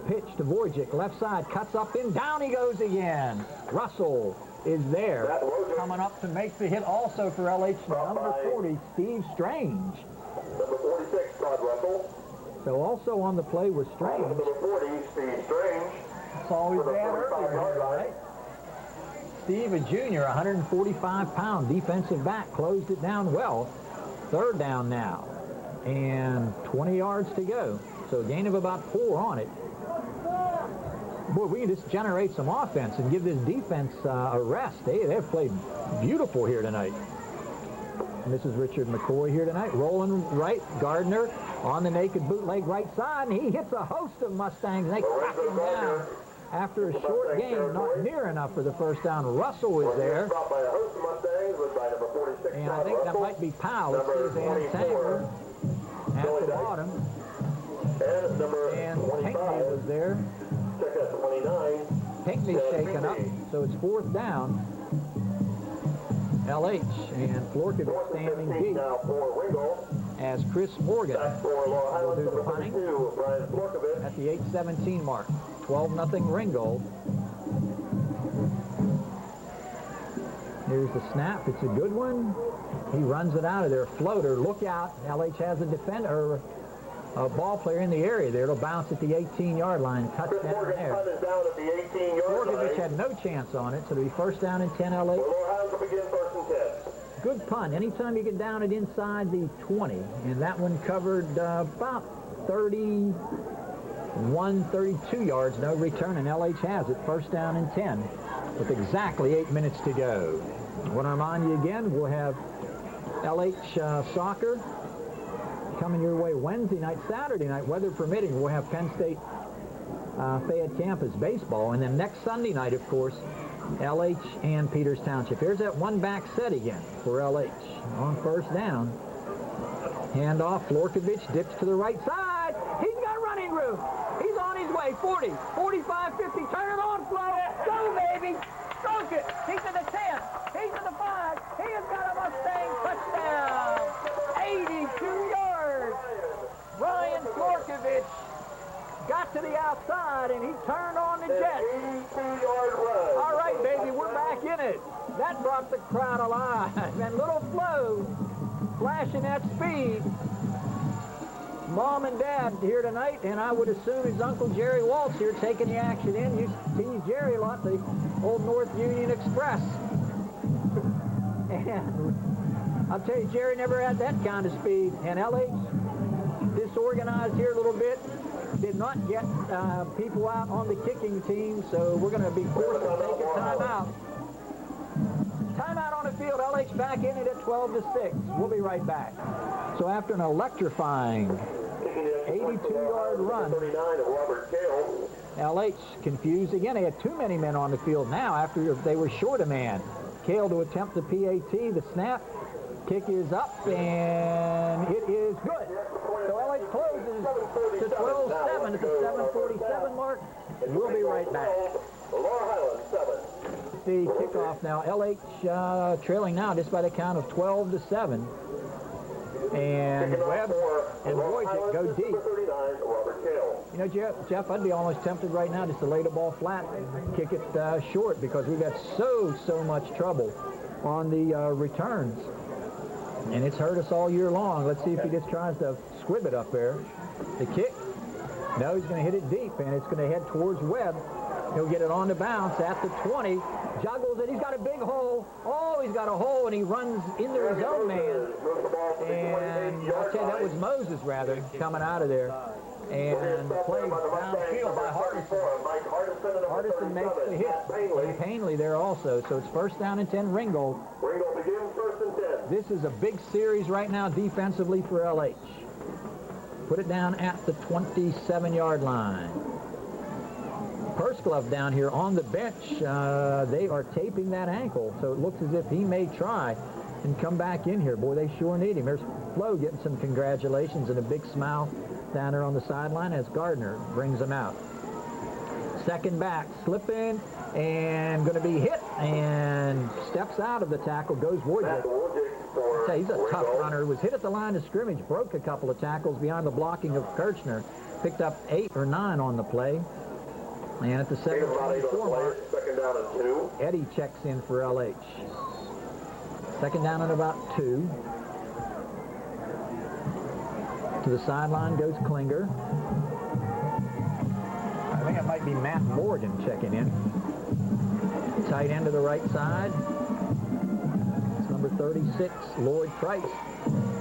Pitch to Wojcik, left side, cuts up in, down he goes again. Russell is there, coming up to make the hit also for LH, number 40, Steve Strange. Number 46, Todd Russell. So also on the play was Strange. Number 40, Steve Strange. Saw his dad earlier, right? Steve, a junior, 145-pound defensive back, closed it down well. 3rd down now, and 20 yards to go. So a gain of about 4 on it. Boy, we can just generate some offense and give this defense a rest. They've played beautiful here tonight. And this is Richard McCoy here tonight. Rolling right, Gardner on the naked bootleg right side, and he hits a host of Mustangs, and they crack him down. After a short gain, not near enough for the 1st down. Russell is there. And I think that might be Powell. Let's see his antenna at the bottom. And Pinckney was there. Pinckney's shaken up, so it's 4th down. LH and Florkovic standing deep as Chris Morgan will do the punting at the 8:17 mark. 12-0 Ringgold. Here's the snap. It's a good one. He runs it out of there. Floater. Look out. LH has a defender, a ball player in the area there. It'll bounce at the 18-yard line. Touchdown there. Florkovic had no chance on it, so it'll be 1st down and 10 LH. Good punt. Anytime you get down it inside the 20, and that one covered about 31, 32 yards, no return, and LH has it. 1st down and 10 with exactly 8 minutes to go. I want to remind you again, we'll have LH soccer coming your way Wednesday night, Saturday night, weather permitting. We'll have Penn State Fayette Campus baseball, and then next Sunday night, of course, LH and Peters Township. Here's that one back set again for LH on 1st down. Handoff, Florkovic dips to the right side. He's got running room. He's on his way. 40, 45, 50. Turn it on, Flo. Go, baby. Stroke it. He's to the 10. He's to the 5. He has got a Mustang touchdown. 82 yards. Ryan Florkovic got to the outside, and he turned on the jet. 82-yard run. All right, baby, we're back in it. That brought the crowd alive. And little Flo flashing that speed. Mom and Dad here tonight, and I would assume his Uncle Jerry Waltz here taking the action in. You tease Jerry a lot, the old North Union Express. And I'll tell you, Jerry never had that kind of speed. And LH disorganized here a little bit. Did not get people out on the kicking team, so we're going to be forced to take a timeout. Timeout on the field. LH back in it at 12-6. We'll be right back. So after an electrifying 82-yard run. 39 of Robert Gale. LH confused again. They had too many men on the field now after they were short a man. Kale to attempt the PAT. The snap. Kick is up, and it is good. So LH closes to 12-7 at the 7:47 mark. We'll be right back. Laurel Highlands 7. The kickoff now. LH trailing now just by the count of 12-7. And Webb and Wojcik go deep. You know, Jeff, I'd be almost tempted right now just to lay the ball flat and kick it short because we've got so much trouble on the returns. And it's hurt us all year long. Let's see if he just tries to squib it up there. The kick. No, he's going to hit it deep, and it's going to head towards Webb. He'll get it on the bounce at the 20. Juggles it. He's got a big hole. Oh, he's got a hole, and he runs into his own man. And I'll tell you, that was Moses, rather, coming out of there. And played downfield by Hardison. Hardison makes the hit. And Painley there also. So it's first down and 10, Ringgold. Ringgold begins first and 10. This is a big series right now defensively for LH. Put it down at the 27-yard line. Persglove down here on the bench. They are taping that ankle, so it looks as if he may try and come back in here. Boy, they sure need him. There's Flo getting some congratulations and a big smile down there on the sideline as Gardner brings him out. Second back, slipping, and going to be hit, and steps out of the tackle, goes Wojcik. He's a tough runner. Was hit at the line of scrimmage, broke a couple of tackles beyond the blocking of Kirchner. Picked up 8 or 9 on the play. And at the 7:24 mark, second down and 2. Eddie checks in for LH. Second down and about 2. To the sideline goes Klinger. I think it might be Matt Morgan checking in. Tight end to the right side. It's number 36, Lloyd Price.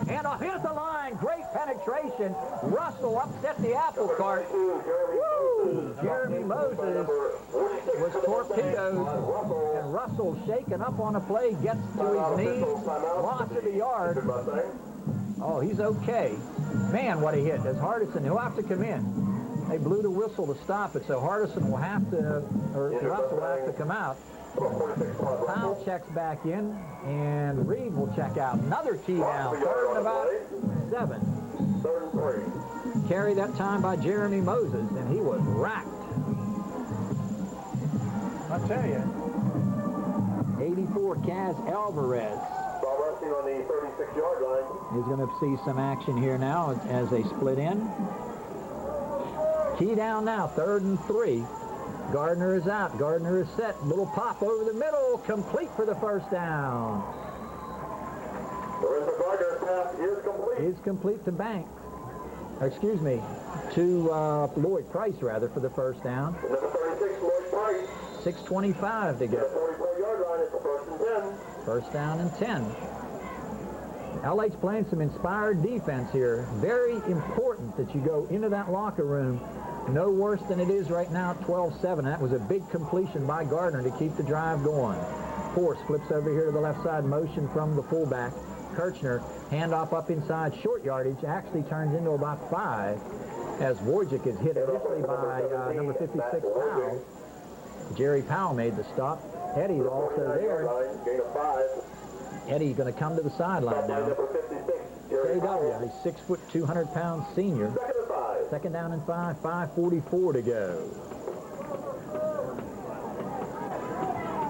And a hit at the line. Great penetration. Russell upset the apple cart. Woo! Jeremy Moses was torpedoed. And Russell shaken up on a play, gets to his knees, loss of the yard. Oh, he's okay. Man, what a hit. As Hardison, he'll have to come in. They blew the whistle to stop it, so Hardison will have to, or Russell will have to come out. Powell checks back in, and Reed will check out. Another tee down, third and about 7. Third and 3. Carry that time by Jeremy Moses, and he was racked. I tell you. 84, Kaz Alvarez. Ball rushing on the 36-yard line. He's going to see some action here now as they split in. Key down now, third and 3. Gardner is out. Gardner is set. Little pop over the middle. Complete for the first down. Lorenzo Gardner's pass is complete. Is complete to Banks. Excuse me, to Lloyd Price, rather, for the first down. Number 36, Lloyd Price. 6:25 to go. 44-yard line is the first and 10. First down and 10. LH playing some inspired defense here. Very important that you go into that locker room no worse than it is right now at 12-7. That was a big completion by Gardner to keep the drive going. Force flips over here to the left side, motion from the fullback. Kirchner, handoff up inside, short yardage, actually turns into about 5 as Wojcik is hit initially by number 56, Powell. Jerry Powell made the stop. Eddie's also there. Gain of 5. Eddie's going to come to the sideline now. Number 56, JW, a 6 foot, 200-pound senior. Second and 5. Second down and 5, 5:44 to go.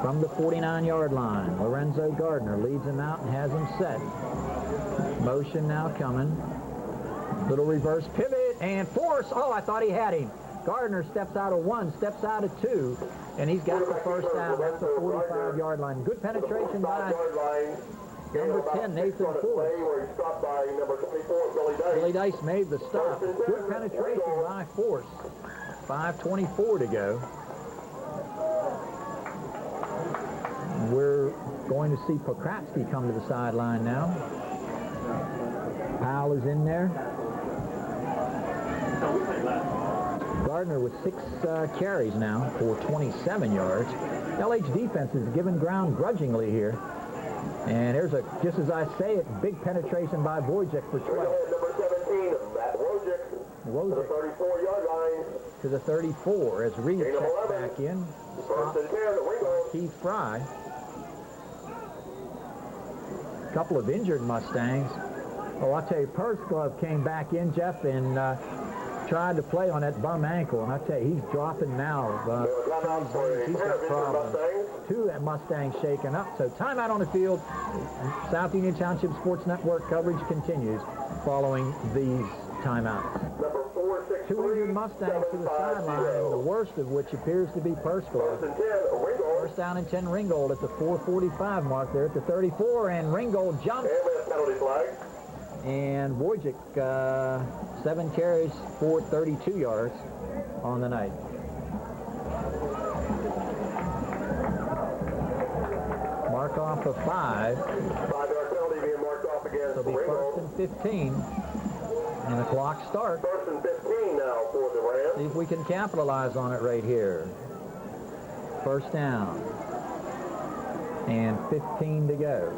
From the 49-yard line, Lorenzo Gardner leads him out and has him set. Motion now coming. Little reverse pivot and force. Oh, I thought he had him. Gardner steps out of 1, steps out of 2, and he's got the first down. That's the 45-yard line. Good penetration by number 10, Nathan Force. Billy Dice made the stop. Good penetration by Force. 5:24 to go. We're going to see Pokratsky come to the sideline now. Powell is in there. Gardner with 6 carries now for 27 yards. LH defense is given ground grudgingly here. And there's a, just as I say it, big penetration by Wojcik for 12. Number 17, Matt Wojcik, 34-yard line. to the 34 as Reed Gain of checks 11. back in. First and 10, Ringgold. Keith Fry. A couple of injured Mustangs. Oh, I'll tell you, Purse Glove came back in, Jeff, and tried to play on that bum ankle, and I tell you, he's dropping now. He's got problems. Two Mustangs shaken up. So timeout on the field. South Union Township Sports Network coverage continues following these timeouts. Number 463. Two injured Mustangs to the sideline, the worst of which appears to be Purse Glove. First and 10, Ringgold. First down and 10, Ringgold at the 4:45 mark there at the 34, and Ringgold jumps. And we have penalty flag. And Wojcik, 7 carries for 32 yards on the night. Mark off of 5. 5-yard penalty being marked off against It'll be Ringgold. first and 15. And the clock starts. First and 15 now for the Rams. See if we can capitalize on it right here. First down. And 15 to go.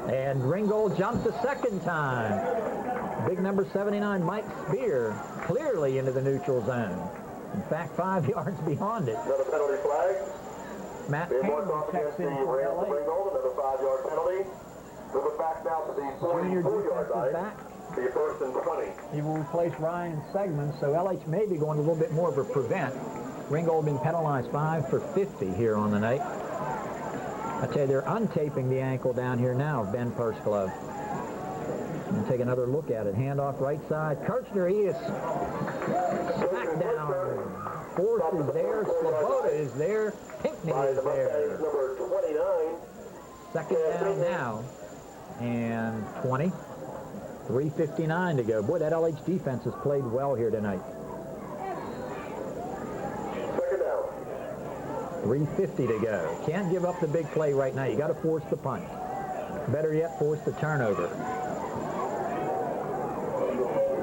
And Ringgold jumps a second time. Big number 79, Mike Spear, clearly into the neutral zone. In fact, 5 yards beyond it. Another penalty flag. Matt Being marked Campbell off checks against the in for Rams of LA. Ringgold. Another 5-yard penalty. Moving back now to the Junior 44-yard defensive line. back. Be a first and 20. He will replace Ryan Segmon, so LH may be going a little bit more of a prevent. Ringgold been penalized 5 for 50 here on the night. I tell you, they're untaping the ankle down here now of Ben Purse Glove. And take another look at it. Handoff right side. Kirchner, he is smacked down. Forrest is there. Sloboda is there. Pinkney is there. Number 29. Second down now. And 20. 3:59 to go. Boy, that LH defense has played well here tonight. Second down. 3:50 to go. Can't give up the big play right now. You got to force the punt. Better yet, force the turnover.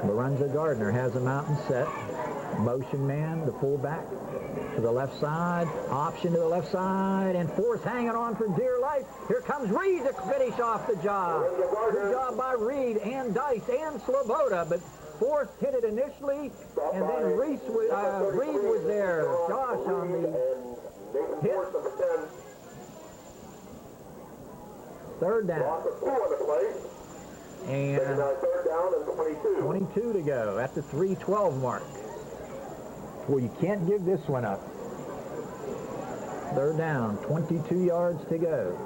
Lorenzo Gardner has him out and set. Motion man, the fullback to the left side. Option to the left side. And Forrest hanging on for dear life. Here comes Reed to finish off the job. Good job by Reed and Dice and Sloboda. But Forrest hit it initially. And then Reed was there. Josh on the hit. Third down. And third down and 22. 22 to go at the 3:12 mark. Well, you can't give this one up. Third down, 22 yards to go.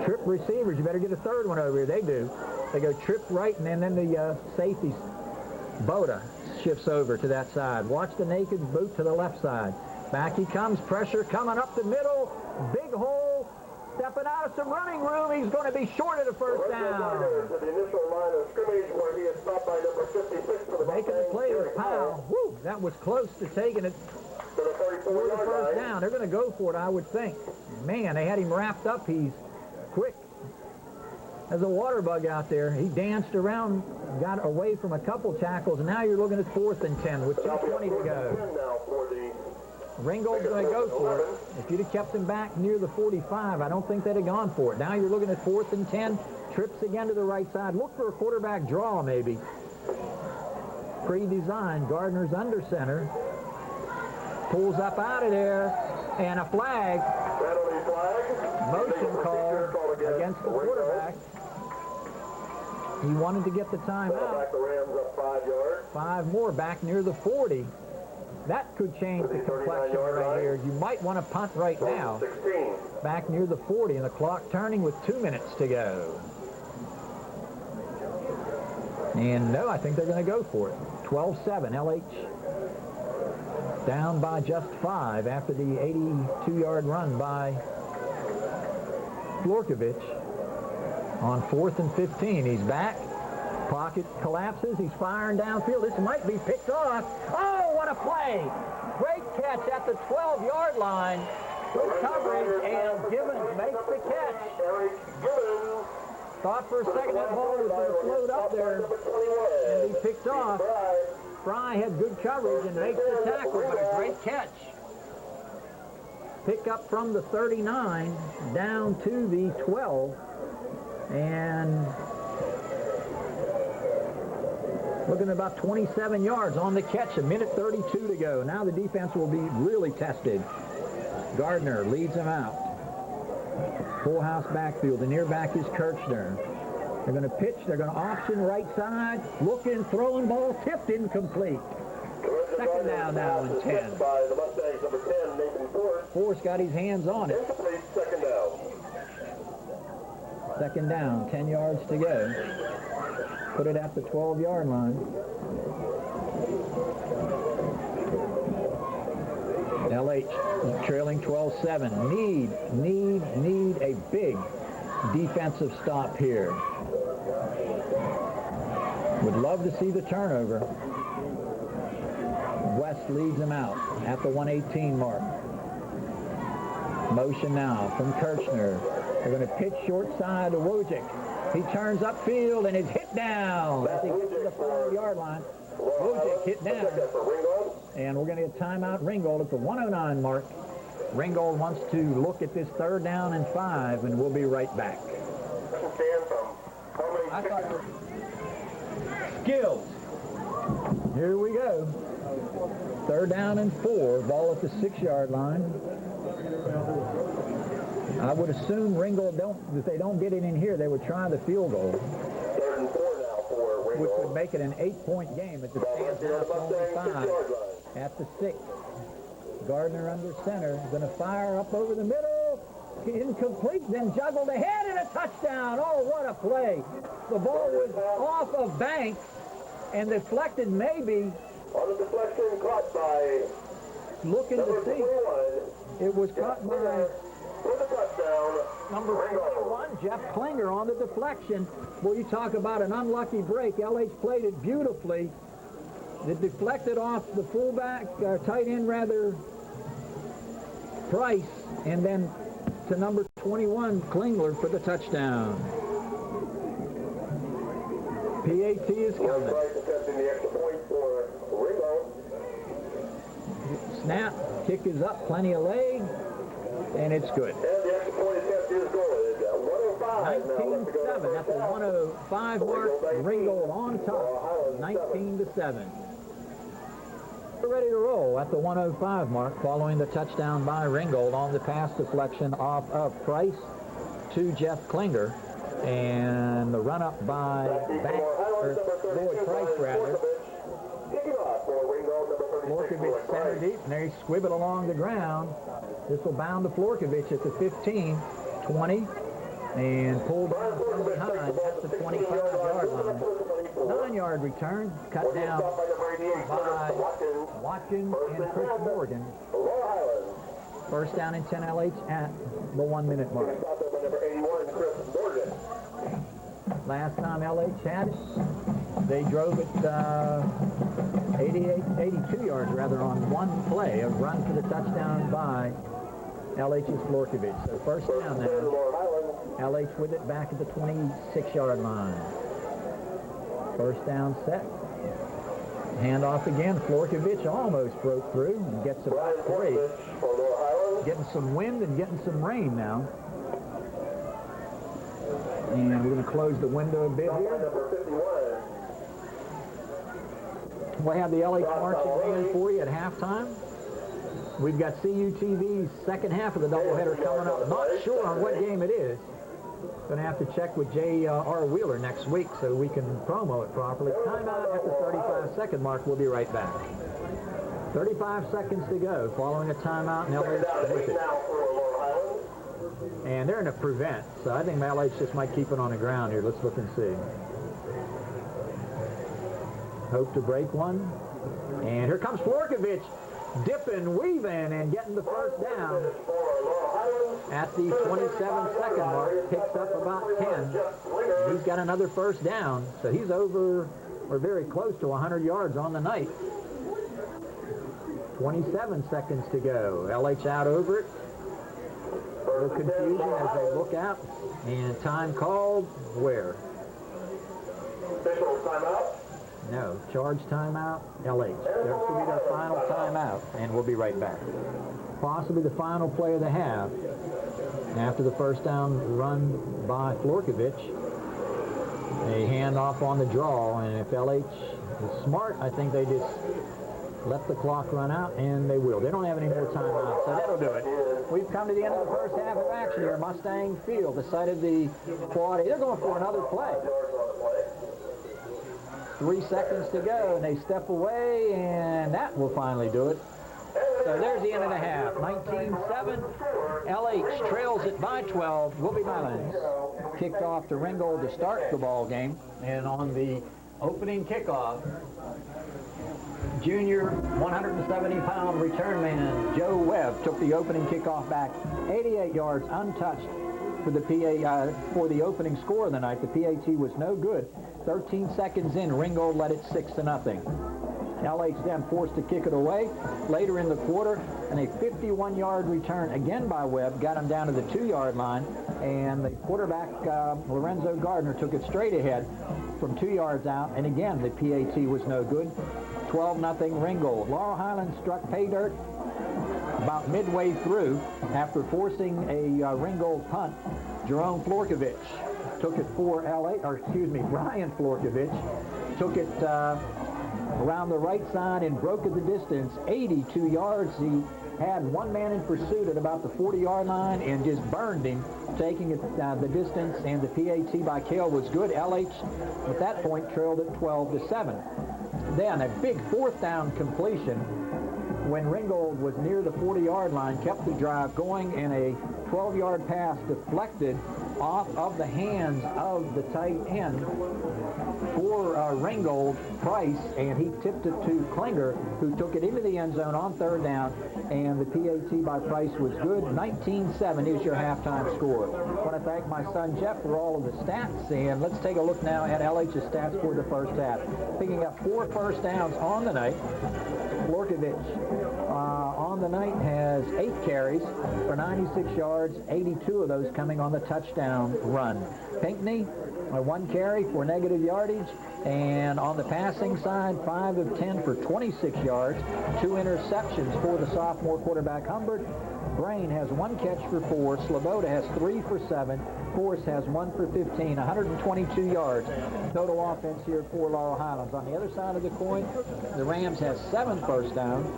Trip receivers, you better get a third one over here. They do. They go trip right, and then the safety, Boda, shifts over to that side. Watch the naked boot to the left side. Back he comes, pressure coming up the middle. Big hole. Stepping out of some running room, he's going to be short of the first down. To the initial line of scrimmage where he is stopped by number 56 for the Making the play with Powell. Woo, that was close to taking it for the for the first down. They're going to go for it, I would think. Man, they had him wrapped up. He's quick. There's a water bug out there. He danced around, got away from a couple tackles, and now you're looking at 4th and 10 with 2:20 to go. Ringgold's going to go for it. If you'd have kept him back near the 45, I don't think they'd have gone for it. Now you're looking at 4th and 10. Trips again to the right side. Look for a quarterback draw, maybe. Pre-designed. Gardner's under center. Pulls up out of there. And a flag. Penalty flag. Motion call against the quarterback. He wanted to get the time out. Back the Rams up 5 yards. 5 more back near the 40. That could change the complexion right here. You might want to punt right now. 16. Back near the 40, and the clock turning with 2 minutes to go. And no, I think they're going to go for it. 12-7, LH down by just 5 after the 82-yard run by Florkovich. On 4th and 15, he's back. Pocket collapses. He's firing downfield. This might be picked off. Oh, what a play! Great catch at the 12-yard line. Good coverage, and Gibbons makes the catch. Thought for a second that ball was going to float up there and be picked off. Fry had good coverage and makes the tackle, but a great catch. Pick up from the 39 down to the 12. And Looking at about 27 yards on the catch, a minute 32 to go. Now the defense will be really tested. Gardner leads them out. Full house backfield. The near back is Kirchner. They're going to pitch. They're going to option right side. Looking, throwing ball, tipped, incomplete. Second down now and 10. By the Mustangs, number 10, Nathan Forrest. Forrest got his hands on it. Incomplete, second down. Second down, 10 yards to go. Put it at the 12-yard line. LH trailing 12-7. Need a big defensive stop here. Would love to see the turnover. West leads them out at the 118 mark. Motion now from Kirchner. They're going to pitch short side to Wojcik. He turns upfield and is hit down as he gets to the 5-yard line. Wojcik hit down. And we're going to get timeout Ringgold at the 109 mark. Ringgold wants to look at this 3rd down and 5, and we'll be right back. Skills. Here we go. 3rd down and 4. Ball at the 6-yard line. I would assume Ringgold if they don't get it in here, they would try the field goal. 3rd and 4 now for Ringgold. Which would make it an 8-point game at the stands now. It's only 5 at the 6. Gardner under center. Going to fire up over the middle. Incomplete, then juggled ahead and a touchdown. Oh, what a play. The ball was off of Banks and deflected maybe. On the deflection caught by looking to see. 21. It was caught by with a touchdown, number 41, Jeff Klinger on the deflection. Well, you talk about an unlucky break. LH played it beautifully. It deflected off the fullback, tight end rather, Price, and then to number 21, Klingler for the touchdown. PAT is coming. Price attempting the extra point for Ringgold. Snap, kick is up, plenty of leg, and it's good. And the extra point attempt is good. 19-7 at the 105 mark. Ringgold on top, 19-7. We're ready to roll at the 105 mark following the touchdown by Ringgold on the pass deflection off of Price to Jeff Klinger. And the run-up by Lloyd Price, rather. Florkovich center deep, and there he squibbled along the ground. This will bound to Florkovich at the 15, 20, and pulled down from behind at the 25-yard line. 9-yard return, cut down by Watkins and Chris Morgan. First down and 10 LH at the 1-minute mark. Last time LH had it, they drove it 82 yards rather on one play, a run for the touchdown by LH's Florkovich. So first down now, LH with it back at the 26-yard line. First down set. Handoff again. Florkovich almost broke through and gets about 3. Getting some wind and getting some rain now. And we're going to close the window a bit here. We'll have the LH marching band for you at halftime. We've got CUTV's second half of the doubleheader coming up. Not sure on what game it is. Going to have to check with J.R. Wheeler next week so we can promo it properly. Timeout at the 35-second mark. We'll be right back. 35 seconds to go following a timeout, and LH with it. And they're in a prevent, so I think LH just might keep it on the ground here. Let's look and see. Hope to break one. And here comes Florkovich, dipping, weaving, and getting the first down at the 27-second mark. Picks up about 10. He's got another first down, so he's over or very close to 100 yards on the night. 27 seconds to go. LH out over it. A little confusion as they look out. And time called where? Official timeout. No, charge timeout, LH. This will be their final timeout, and we'll be right back. Possibly the final play of the half. After the first down run by Florkovich. A handoff on the draw, and if LH is smart, I think they just let the clock run out, and they will. They don't have any more timeouts, so that'll do it. We've come to the end of the first half of action here. Mustang Field, the site of the quad. They're going for another play. 3 seconds to go, and they step away, and that will finally do it. So there's the end of the half. 19-7. LH trails it by 12. Laurel Highlands kicked off to Ringgold to start the ball game, and on the opening kickoff, junior 170-pound return man Joe Webb took the opening kickoff back 88 yards untouched for the for the opening score of the night. The PAT was no good. 13 seconds in, Ringgold led it 6-0. LH then forced to kick it away later in the quarter, and a 51-yard return again by Webb got him down to the 2-yard line, and the quarterback Lorenzo Gardner took it straight ahead from 2 yards out, and again the PAT was no good. 12-0 Ringgold. Laurel Highlands struck pay dirt about midway through after forcing a Ringgold punt. Jerome Florkovich took it for Brian Florkovich took it around the right side and broke at the distance 82 yards. He had one man in pursuit at about the 40-yard line and just burned him, taking it the distance, and the PAT by Cale was good. LH at that point trailed it 12-7. Then a big 4th down completion when Ringgold was near the 40-yard line, kept the drive going, and a 12-yard pass deflected off of the hands of the tight end for Ringgold, Price, and he tipped it to Klinger, who took it into the end zone on 3rd down, and the PAT by Price was good. 19-7 is your halftime score. I want to thank my son Jeff for all of the stats, and let's take a look now at LH's stats for the first half. Picking up 4 first downs on the night. Florkovich on the night has 8 carries for 96 yards, 82 of those coming on the touchdown run. Pinckney, 1 carry for negative yardage, and on the passing side, 5 of 10 for 26 yards, 2 interceptions for the sophomore quarterback Humbert. Brain has 1 catch for 4, Sloboda has 3 for 7, Force has 1 for 15, 122 yards. Total offense here for Laurel Highlands. On the other side of the coin, the Rams has 7 first downs.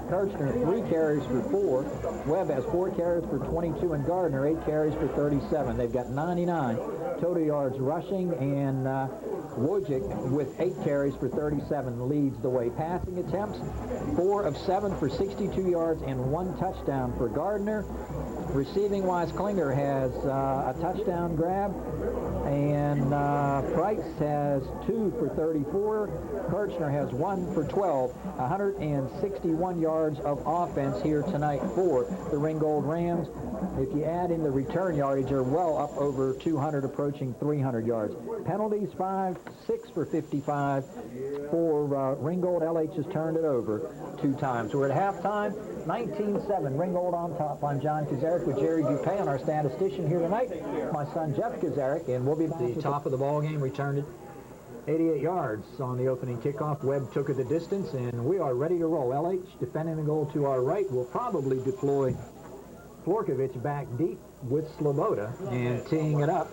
Kirchner 3 carries for 4. Webb has 4 carries for 22, and Gardner 8 carries for 37. They've got 99 total yards rushing, and Wojcik with 8 carries for 37 leads the way. Passing attempts, 4 of 7 for 62 yards and 1 touchdown for Gardner. Receiving-wise, Klinger has a touchdown grab, and Price has 2 for 34. Kirchner has 1 for 12. 161 yards of offense here tonight for the Ringgold Rams. If you add in the return yardage, they're well up over 200, approaching 300 yards. Penalties, 5, 6 for 55 for Ringgold. LH has turned it over 2 times. We're at halftime, 19-7. Ringgold on top. I'm John Kazarek with Jerry Dupay on our statistician here tonight, my son Jeff Kazarek, and we'll be back. The top of the ball game, returned it 88 yards on the opening kickoff. Webb took it the distance, and we are ready to roll. LH defending the goal to our right will probably deploy Florkovich back deep with Sloboda, and teeing it up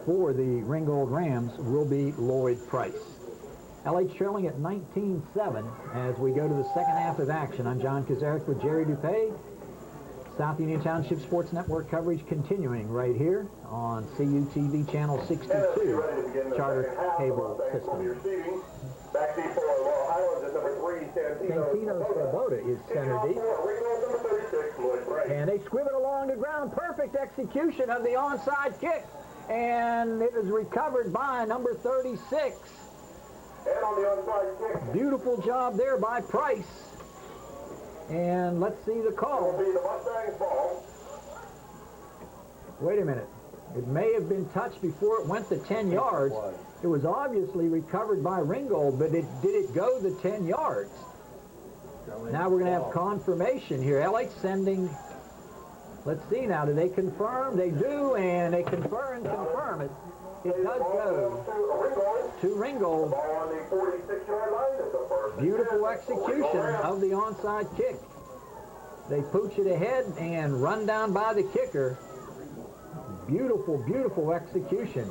for the Ringgold Rams will be Lloyd Price. LH trailing at 19-7 as we go to the second half of action. I'm John Kazarek with Jerry Dupay. South Union Township Sports Network coverage continuing right here on CUTV Channel 62, Charter Cable System. Santino Sloboda is center deep. And they squib it along the ground. Perfect execution of the onside kick. And it is recovered by number 36. And on the onside kick. Beautiful job there by Price. And let's see the call. It will be the Mustang's ball. Wait a minute. It may have been touched before it went the 10 yards. It was obviously recovered by Ringgold, but did it go the 10 yards? Now we're going to have confirmation here. LH sending, let's see now, do they confirm? They do, and they confirm it. It does go to Ringgold. Beautiful execution of the onside kick. They pooch it ahead and run down by the kicker. Beautiful, beautiful execution.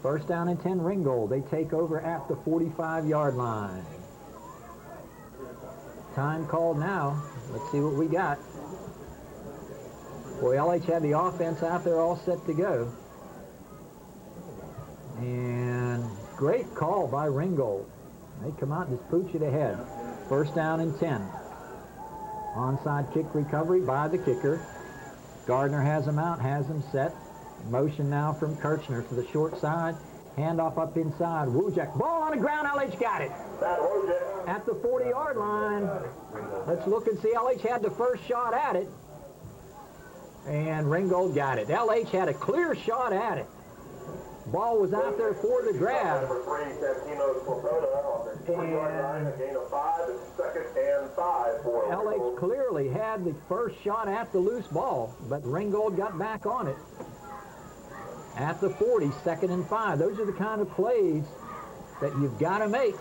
First down and 10, Ringgold. They take over at the 45-yard line. Time called now. Let's see what we got. Boy, LH had the offense out there all set to go. And great call by Ringgold. They come out and just pooch it ahead. First down and 10. Onside kick recovery by the kicker. Gardner has him out, has him set. Motion now from Kirchner to the short side. Handoff up inside. Wojak. Ball on the ground. LH got it. At the 40-yard line. Let's look and see. LH had the first shot at it. And Ringgold got it. LH had a clear shot at it. Ball was out there for the grab. And LH clearly had the first shot at the loose ball, but Ringgold got back on it. At the 40, 2nd and 5. Those are the kind of plays that you've got to make.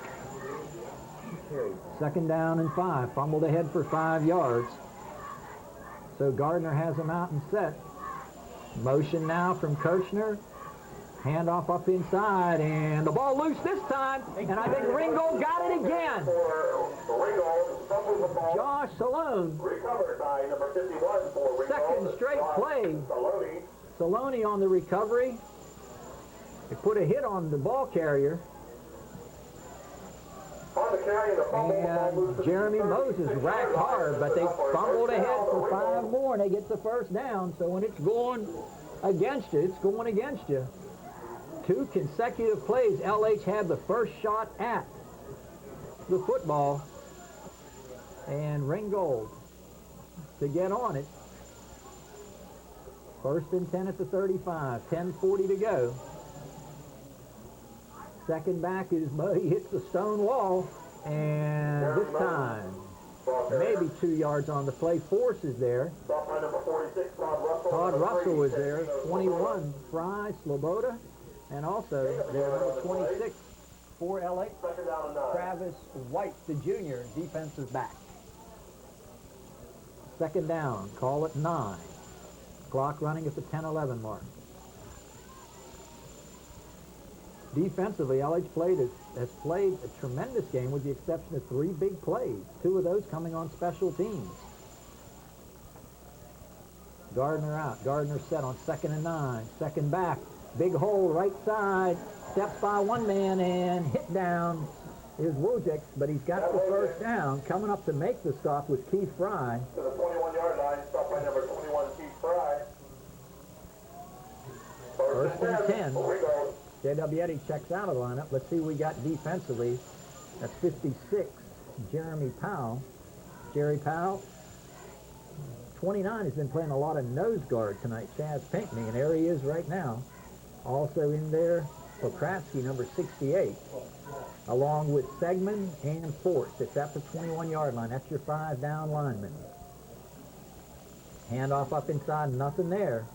2nd down and 5. Fumbled ahead for 5 yards. So Gardner has him out and set. Motion now from Kirchner. Handoff up inside, and the ball loose this time, and I think Ringgold got it again. Josh Salone. Second straight play. Salone on the recovery. They put a hit on the ball carrier. And Jeremy Moses racked hard, but they fumbled ahead for 5 more, and they get the first down. So when it's going against you, it's going against you. 2 consecutive plays, LH had the first shot at the football. And Ringgold to get on it. First and 10 at the 35, 10:40 to go. Second back is Buddy hits the stone wall, and this time, maybe 2 yards on the play. Force is there. Todd Russell was there. 21, Fry, Sloboda, and also their number 26 for LA, Travis White, the junior, defensive back. 2nd down, call it 9. Clock running at the 10-11 mark. Defensively, LH has played a tremendous game with the exception of 3 big plays, 2 of those coming on special teams. Gardner out. Gardner set on 2nd and 9. Second back. Big hole right side. Steps by one man and hit down is Wojak, but he's got the first down. Coming up to make the stop was Keith Fry. To the 21-yard line, stop by number 21, Keith Fry. First and 10. J.W. Eddy checks out of the lineup. Let's see what we got defensively. That's 56, Jeremy Powell. Jerry Powell, 29, has been playing a lot of nose guard tonight. Chaz Pinckney, and there he is right now. Also in there, Pokratsky, number 68, along with Segman and Force. It's at the 21-yard line. That's your 5 down linemen. Handoff up inside, nothing there.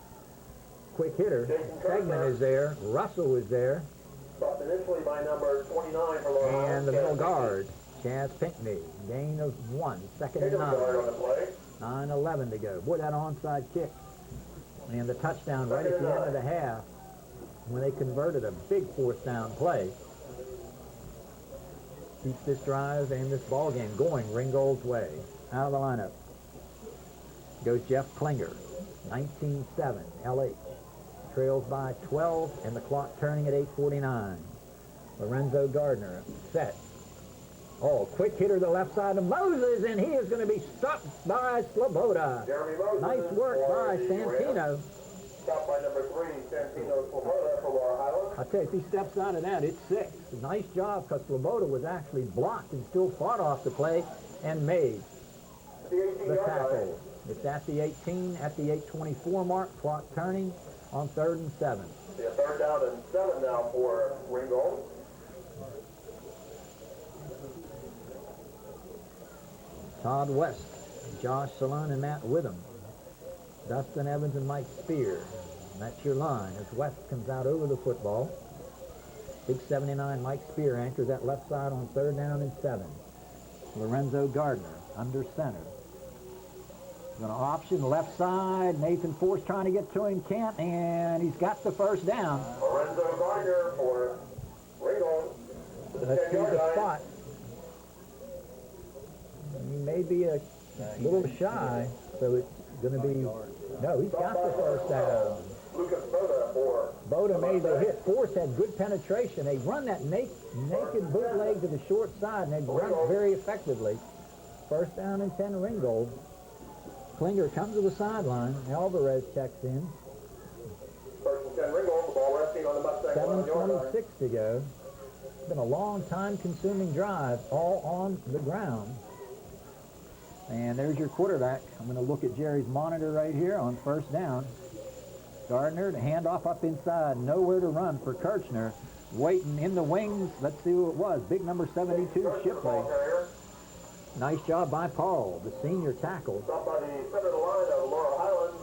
Quick hitter. Segman is there. Russell is there. Stopped initially by number 29 for Laurel Highlands. And the middle guard, Chaz Pinckney. Gain of 1. 2nd and 9. 9:11 to go. Boy, that onside kick. And the touchdown right at the end of the half when they converted a big 4th down play. Keeps this drive and this ball game going Ringgold's way. Out of the lineup goes Jeff Klinger. 19-7, LH. Trails by 12, and the clock turning at 8:49. Lorenzo Gardner set. Oh, quick hitter to the left side of Moses, and he is going to be stopped by Sloboda. Nice work by Santino. Stopped by number 3, Santino Sloboda for Laurel Highlands. I tell you, if he steps out of that, it's 6. Nice job, because Sloboda was actually blocked and still fought off the play and made the tackle. It's at the 18, at the 8:24 mark, clock turning on 3rd and 7. Yeah, 3rd down and 7 now for Ringgold. Todd West, Josh Salon, and Matt Witham. Dustin Evans and Mike Spear. And that's your line as West comes out over the football. Big 79 Mike Spear anchors that left side on 3rd down and 7. Lorenzo Gardner under center. Going to option left side. Nathan Force trying to get to him, can't, and he's got the first down. Lorenzo Gardner Gardner for Ringgold. Let's see the spot. He may be a little shy, so it's going to be... No, he's got the first down. Lucas Boda for... Boda made the hit. Force had good penetration. They run that naked bootleg to the short side, and they run it very effectively. First down and 10, Ringgold. Klinger comes to the sideline. Alvarez checks in. First and 10, Ringgold. The ball resting on the Mustang 7:26 to go. It's been a long time-consuming drive, all on the ground. And there's your quarterback. I'm going to look at Jerry's monitor right here on first down. Gardner, the handoff up inside. Nowhere to run for Kirchner. Waiting in the wings. Let's see who it was. Big number 72, Shipley. Nice job by Paul, the senior tackle. Somebody center the line of Laurel Highlands.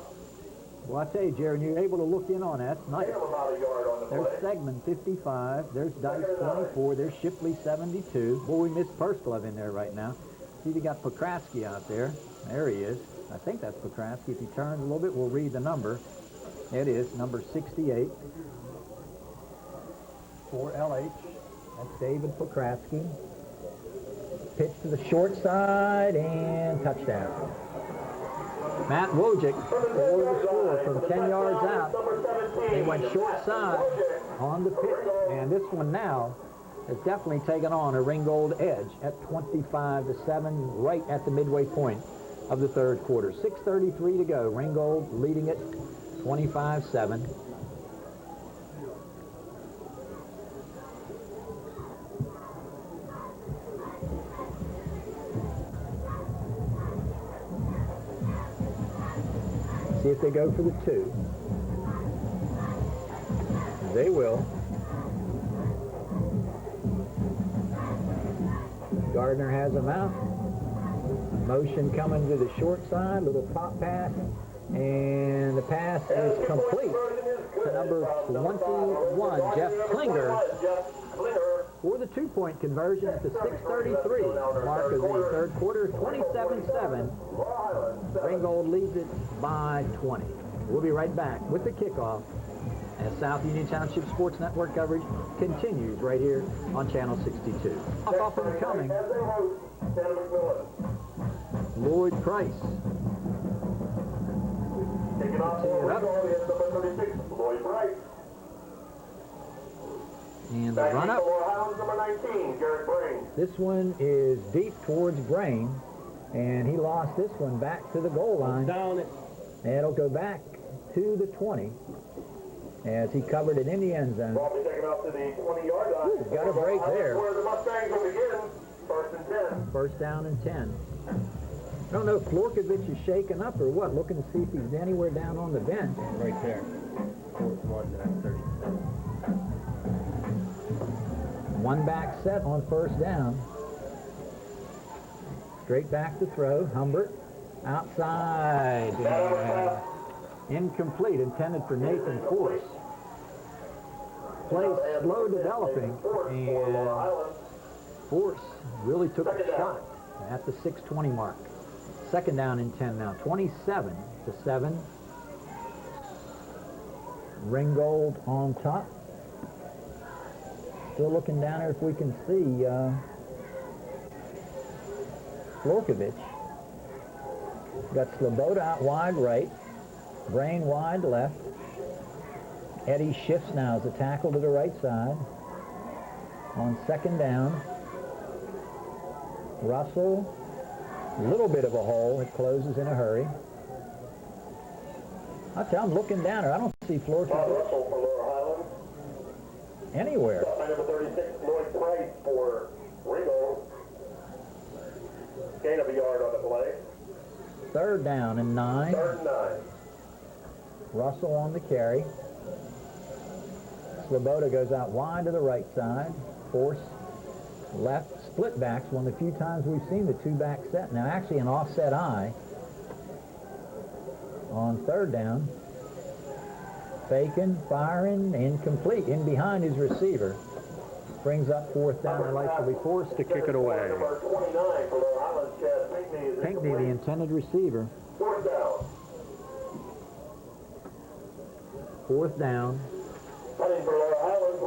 Well, I tell you, Jerry, you're able to look in on that. Nice. About a yard on the There's play. Segment 55. There's Dice 24. There's Shipley 72. Boy, we missed Persklov in there right now. See, we got Pokraski out there. There he is. I think that's Pokraski. If he turns a little bit, we'll read the number. It is number 68 for LH. That's David Pokraski. Pitch to the short side and touchdown. Matt Wojcik for the score from 10 yards out. They went short side on the pitch, and this one now has definitely taken on a Ringgold edge at 25-7, right at the midway point of the third quarter. 6:33 to go. Ringgold leading it 25-7. See if they go for the 2. They will. Gardner has them out. Motion coming to the short side, little pop pass, and the pass is complete to number 21, Jeff Klinger, for the 2-point conversion at the 6:33 mark of the third quarter, 27-7. Ringgold leads it by 20. We'll be right back with the kickoff as South Union Township Sports Network coverage continues right here on Channel 62. Off and coming, Lloyd Price. Taking off for Ringgold is number 36, Lloyd Price. And the run up. Laurel Highlands, number 19, Garrett Brain. This one is deep towards Brain, and he lost this one back to the goal line. Down it. And it'll go back to the 20 as he covered it in the end zone. Ball be taken off to the 20-yard line. Ooh, got a break there. Where the Mustangs will begin. First and 10. First down and 10. I don't know if Florkovich is shaken up or what, looking to see if he's anywhere down on the bench. Right there. Fourth one, that's 37. One back set on first down. Straight back to throw. Humbert outside. Incomplete, intended for Nathan Force. Play slow developing, and Force really took a shot at the 6:20 mark. Second down and 10 now, 27-7. Ringgold on top. Still looking down there if we can see Florkovich. Got Sloboda out wide right, Brain wide left. Eddie shifts now as a tackle to the right side. On second down, Russell, a little bit of a hole. It closes in a hurry. I tell you, I'm looking down there. I don't see Florkovich Russell for Laurel Highlands. anywhere. Number 36, Lloyd Price for Ringgold. Gain of a yard on the play. Third down and 9. Third and 9. Russell on the carry. Sloboda goes out wide to the right side. Force left. Split backs, one of the few times we've seen the 2-back set. Now actually an offset eye on third down. Faking, firing, incomplete. In behind his receiver. Brings up fourth down. The lights will be forced to kick it away. Number 29 for Laurel Highlands, Chad Pinckney is Pinckney, the intended receiver. fourth down. Fourth down. Punting for Laurel Highlands,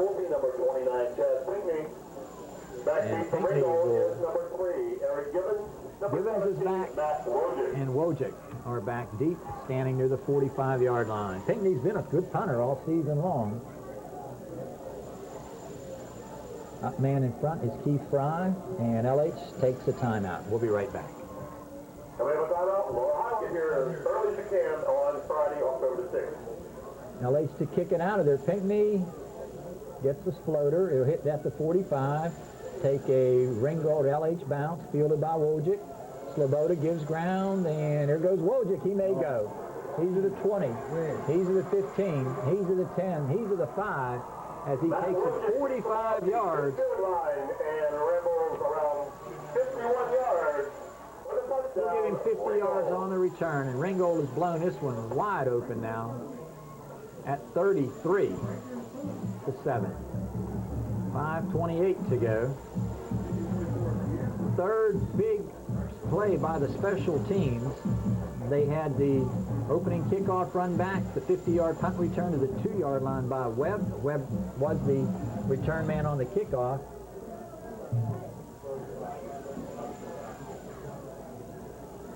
And Pinckney Givens is back, and Wojcik are back deep, standing near the 45-yard line. Pinckney's been a good punter all season long. Up man in front is Keith Fry, and LH takes a timeout. We'll be right back. And we have a timeout. Laurel Highlands get here as early as you can on Friday, October the 6th. LH to kick it out of there. Pinckney gets the floater. It'll hit at the 45. Take a Ringgold LH bounce, fielded by Wojcik. Sloboda gives ground, and there goes Wojcik. He may go. He's at the 20. He's at the 15. He's at the 10. He's at the 5 as he takes it 45 yards. And rambles around 51 yards. We'll give him 50 yards on the return, and Ringgold has blown this one wide open now at 33 to 7. 5:28 to go. Third big play by the special teams. They had the opening kickoff run back, the 50-yard punt return to the 2-yard line by Webb. Webb was the return man on the kickoff.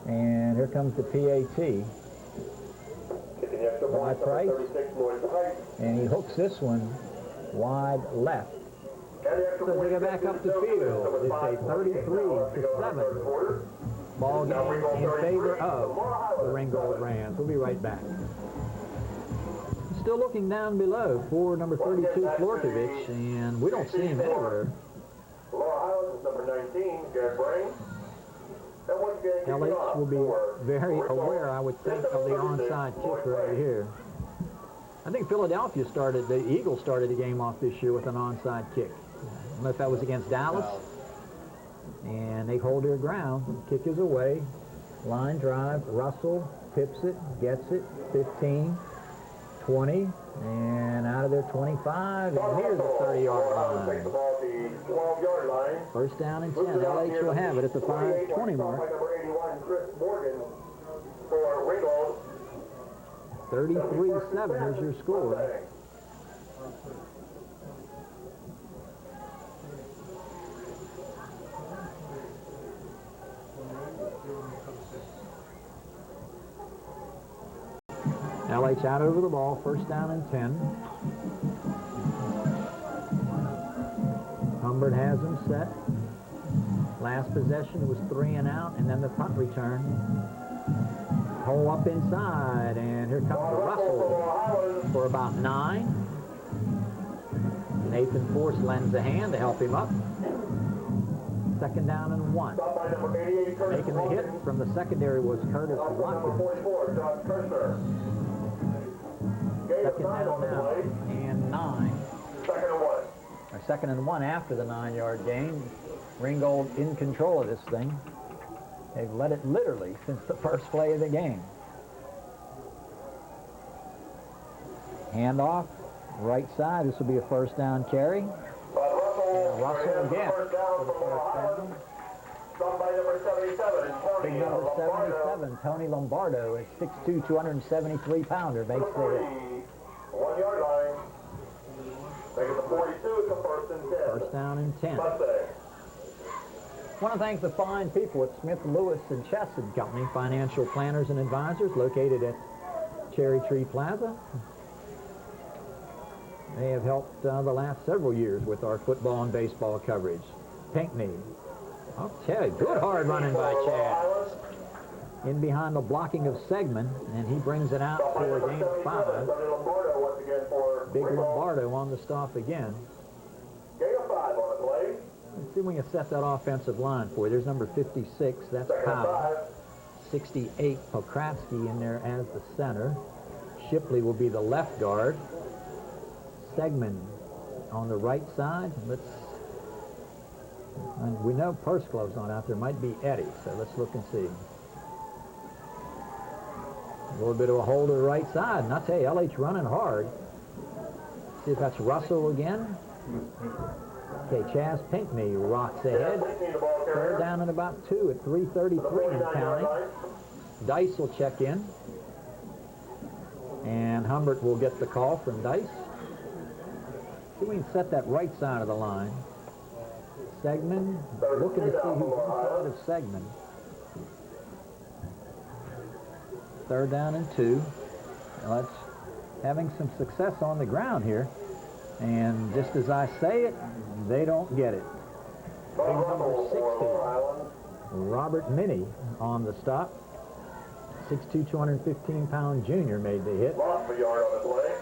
And here comes the PAT by Price, and he hooks this one wide left. So they go back up the field. It's a 33-7 ball game in favor of the Ringgold Rams. We'll be right back. Still looking down below for number 32, Florkovich, and we don't see him anywhere. Laurel Highlands is number 19, Garrett Brain. LH will be very aware, I would think, of the onside kick right here. I think Philadelphia the Eagles started the game off this year with an onside kick. I don't know if that was against Dallas. And they hold their ground. Kick is away. Line drive. Russell tips it, gets it. 15, 20, and out of there 25, and here's the 30-yard line. First down and 10. LH will have it at the 5:20 mark. 33-7 is your score. LH out over the ball, first down and 10. Humbert has him set. Last possession was 3 and out, and then the punt return. Hole up inside, and here comes Russell for about 9. Nathan Force lends a hand to help him up. Second down and 1. Making the hit from the secondary was Curtis Watkins. Second down now and 9. Or second and 1 after the 9-yard gain. Ringgold in control of this thing. They've led it literally since the first play of the game. Handoff, right side. This will be a first down carry. And Russell again for the first down. Big number 77, Tony Lombardo, a 6'2", 273-pounder, makes the hit. 1 yard line. Make it the 42, it's a first and 10. First down and 10. I want to thank the fine people at Smith, Lewis, and Chesed Company, financial planners and advisors located at Cherry Tree Plaza. They have helped the last several years with our football and baseball coverage. Pinckney. I'll tell you, good hard running by Chad. In behind the blocking of Segman, and he brings it out for a gain of 5. Big Lombardo on the stop again. Gain of 5 on the play. Let's see if we can set that offensive line for you. There's number 56, that's Powell. 68, Pokratsky in there as the center. Shipley will be the left guard. Segman on the right side. And we know Pursglove's not out there. Might be Eddie, so let's look and see. A little bit of a hold to the right side, and I'll tell you, LH running hard. See if that's Russell again. Okay, Chaz Pinckney rocks ahead. Third down and about 2 at 3:33 and counting. Dice will check in. And Humbert will get the call from Dice. See if we can set that right side of the line. Segman, looking to see who's inside of Segman. 3rd down and 2. Let's having some success on the ground here. And just as I say it, they don't get it. Big number 60, Robert Minnie on the stop. 6'2", 215-pound junior made the hit. Lost a yard on his way.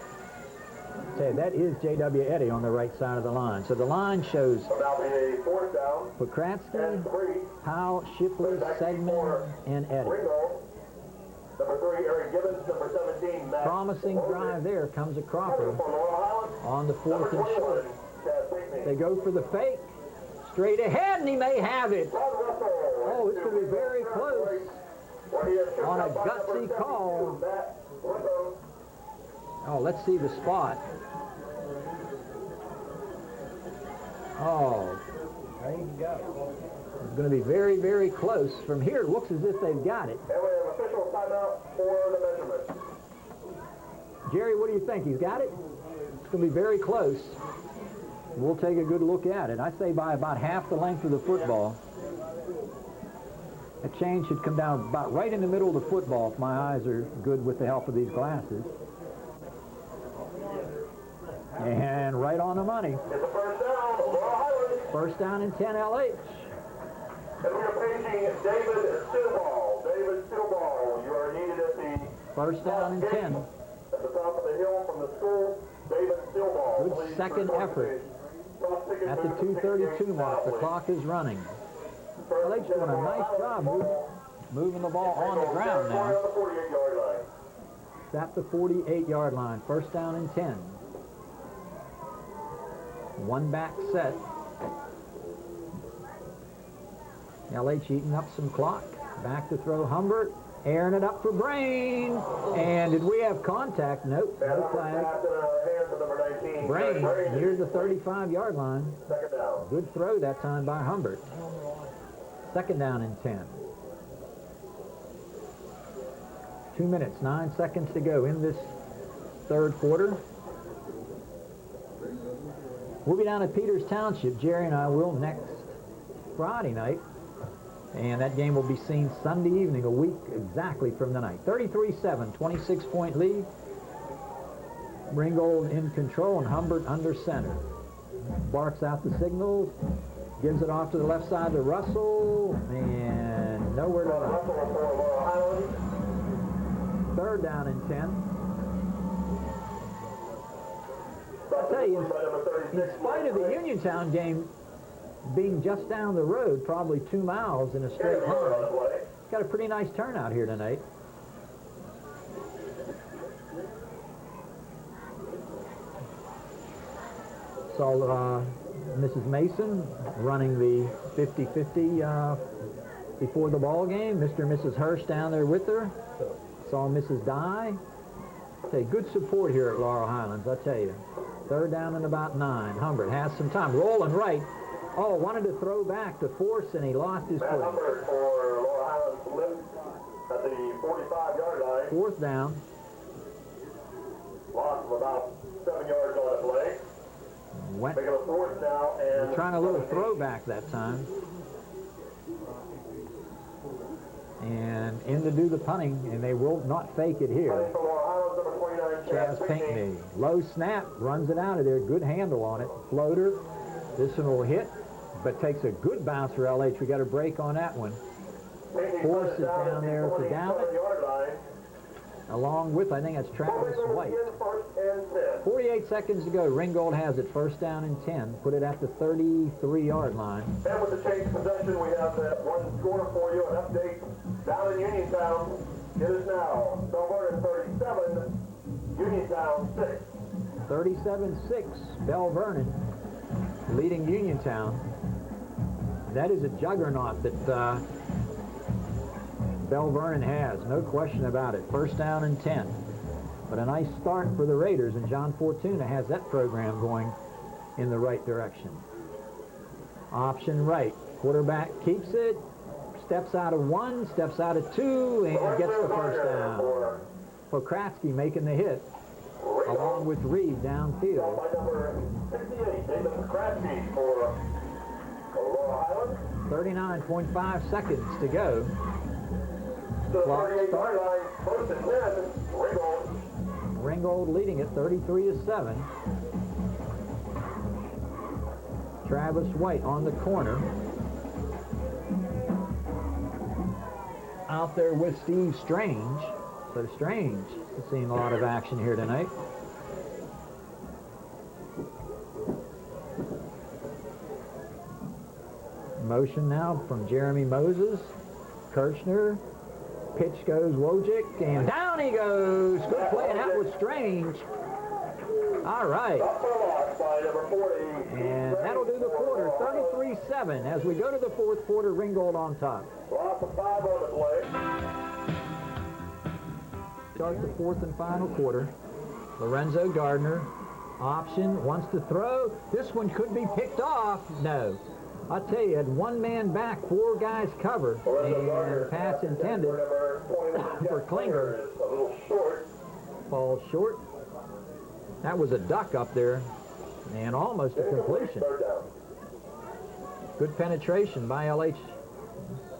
Say, that is J.W. Eddy on the right side of the line. So the line shows Now be a 4th down. Pokratsky, And 3. Powell, Shipley, Segman, and Eddy. Ringgold. Number 3, Eric Gibbons. Number 17, Matt. Promising drive there comes a Cropper For Laurel Highlands. on the 4th and short. Chad Pinkney. They go for the fake. Straight ahead, and he may have it. Oh, it's going to be very close on a gutsy call. Oh, let's see the spot. Oh, There you go. it's going to be very, very close. From here, it looks as if they've got it. And we have official timeout for the measurement. Jerry, what do you think? He's got it? It's going to be very close. We'll take a good look at it. I say by about half the length of the football. That chain should come down about right in the middle of the football if my eyes are good with the help of these glasses. And right on the money. It's a 1st down, Laurel Highlands. 1st down and 10 LH. And we are paging David Stillball. David Stillball, you are needed at the 1st down and 10. at the top of the hill from the school. David Stillball. Good Please second report effort. to At the 2:32 mark, the clock is running. LH doing a nice job moving the ball on the ground now. On the 48-yard line. It's at the 48-yard line. 1st down and 10. One back set. LH eating up some clock. Back to throw Humbert. Airing it up for Brain. And did we have contact? Nope. No flag. Hands of number 19. Brain near the 35-yard line. 2nd down. Good throw that time by Humbert. 2nd down and 10. 2 minutes, 9 seconds to go in this 3rd quarter. We'll be down at Peters Township. Jerry and I will next Friday night. And that game will be seen Sunday evening, a week exactly from tonight. 33-7, 26-point lead. Ringgold in control and Humbert under center. Barks out the signals. Gives it off to the left side to Russell. And nowhere to run. Russell for Laurel Highlands. 3rd down and 10. I'll tell you, in spite of the Uniontown game being just down the road, probably 2 miles in a straight line, got a pretty nice turnout here tonight. Saw Mrs. Mason running the 50-50 before the ball game. Mr. and Mrs. Hirsch down there with her. Saw Mrs. Dye. Hey, good support here at Laurel Highlands, I tell you. 3rd down and about 9. Humbert has some time. Rolling right. Oh, wanted to throw back to Force, and he lost his Matt footing. Humbert for Laurel Highlands lift at the 45-yard line. 4th down. Loss of about 7 yards on the play. Went Making a 4th now and trying a little throwback that time. And in to do the punting, and they will not fake it here. Punting for Laurel Highlands, number 29, Chaz Pinkney. Low snap, runs it out of there. Good handle on it. Floater. This one will hit, but takes a good bounce for LH. We got a break on that one. Force is down there to down it. Along with, I think that's Travis White. 48 seconds to go. Ringgold has it. 1st down and 10. Put it at the 33-yard line. And with the change of possession, we have that one score for you. An update down in Uniontown. It is now Belvernon 37, Uniontown 6. 37-6, Bell Vernon leading Uniontown. That is a juggernaut that Bell Vernon has, no question about it. 1st down and 10. But a nice start for the Raiders, and John Fortuna has that program going in the right direction. Option right. Quarterback keeps it, steps out of 1, steps out of 2, and gets the 1st down. Pokratsky making the hit, along with Reed downfield. By number 68, David Pokratsky for 39.5 seconds to go. The Clock 38-yard start. line, first and 10, Ringgold. Ringgold leading it 33-7. Travis White on the corner. Out there with Steve Strange. So Strange is seeing a lot of action here tonight. Motion now from Jeremy Moses. Kirchner. Pitch goes Wojcik, and down he goes. Good play, and that was Strange. All right. And that'll do the quarter, 33-7. As we go to the fourth quarter, Ringgold on top. Loss of 5 on the play. Start the fourth and final quarter. Lorenzo Gardner, option, wants to throw. This one could be picked off. No. I'll tell you, had one man back, 4 guys cover, and pass intended for Klinger. A little short. Falls short. That was a duck up there, and almost a completion. Good penetration by LH,